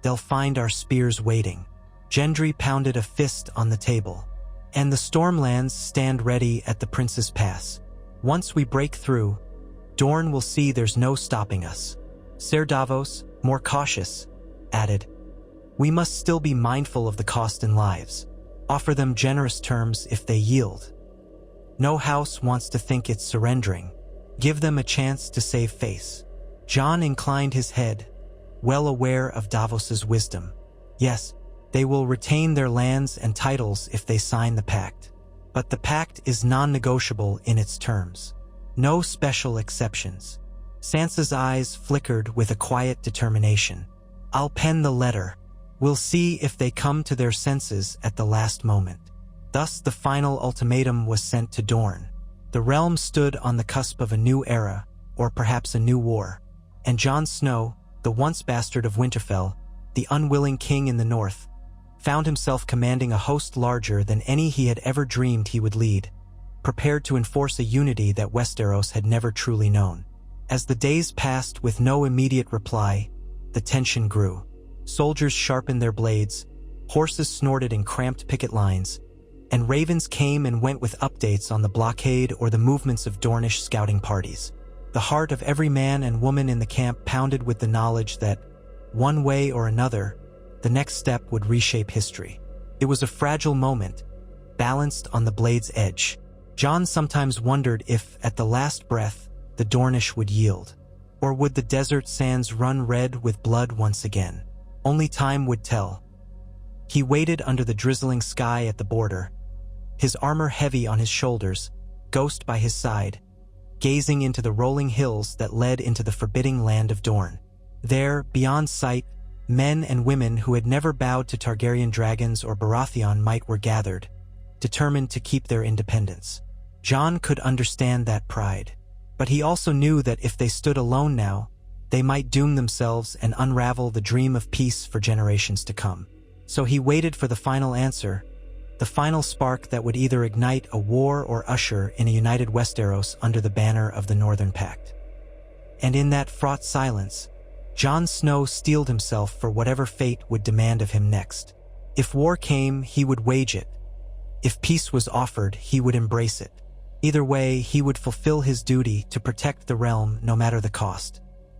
they'll find our spears waiting." Gendry pounded a fist on the table. "And the Stormlands stand ready at the Prince's Pass. Once we break through, Dorne will see there's no stopping us." Ser Davos, more cautious, added, "We must still be mindful of the cost in lives. Offer them generous terms if they yield. No house wants to think it's surrendering. Give them a chance to save face." Jon inclined his head, well aware of Davos's wisdom. "Yes, they will retain their lands and titles if they sign the pact. But the pact is non-negotiable in its terms. No special exceptions." Sansa's eyes flickered with a quiet determination. "I'll pen the letter. We'll see if they come to their senses at the last moment." Thus the final ultimatum was sent to Dorne. The realm stood on the cusp of a new era, or perhaps a new war, and Jon Snow, the once bastard of Winterfell, the unwilling king in the north, found himself commanding a host larger than any he had ever dreamed he would lead, prepared to enforce a unity that Westeros had never truly known. As the days passed with no immediate reply, the tension grew. Soldiers sharpened their blades, horses snorted in cramped picket lines, and ravens came and went with updates on the blockade or the movements of Dornish scouting parties. The heart of every man and woman in the camp pounded with the knowledge that, one way or another, the next step would reshape history. It was a fragile moment, balanced on the blade's edge. Jon sometimes wondered if, at the last breath, the Dornish would yield. Or would the desert sands run red with blood once again? Only time would tell. He waited under the drizzling sky at the border, his armor heavy on his shoulders, Ghost by his side, gazing into the rolling hills that led into the forbidding land of Dorne. There, beyond sight, men and women who had never bowed to Targaryen dragons or Baratheon might were gathered, determined to keep their independence. Jon could understand that pride, but he also knew that if they stood alone now, they might doom themselves and unravel the dream of peace for generations to come. So he waited for the final answer, the final spark that would either ignite a war or usher in a united Westeros under the banner of the Northern Pact. And in that fraught silence, Jon Snow steeled himself for whatever fate would demand of him next. If war came, he would wage it. If peace was offered, he would embrace it. Either way, he would fulfill his duty to protect the realm no matter the cost.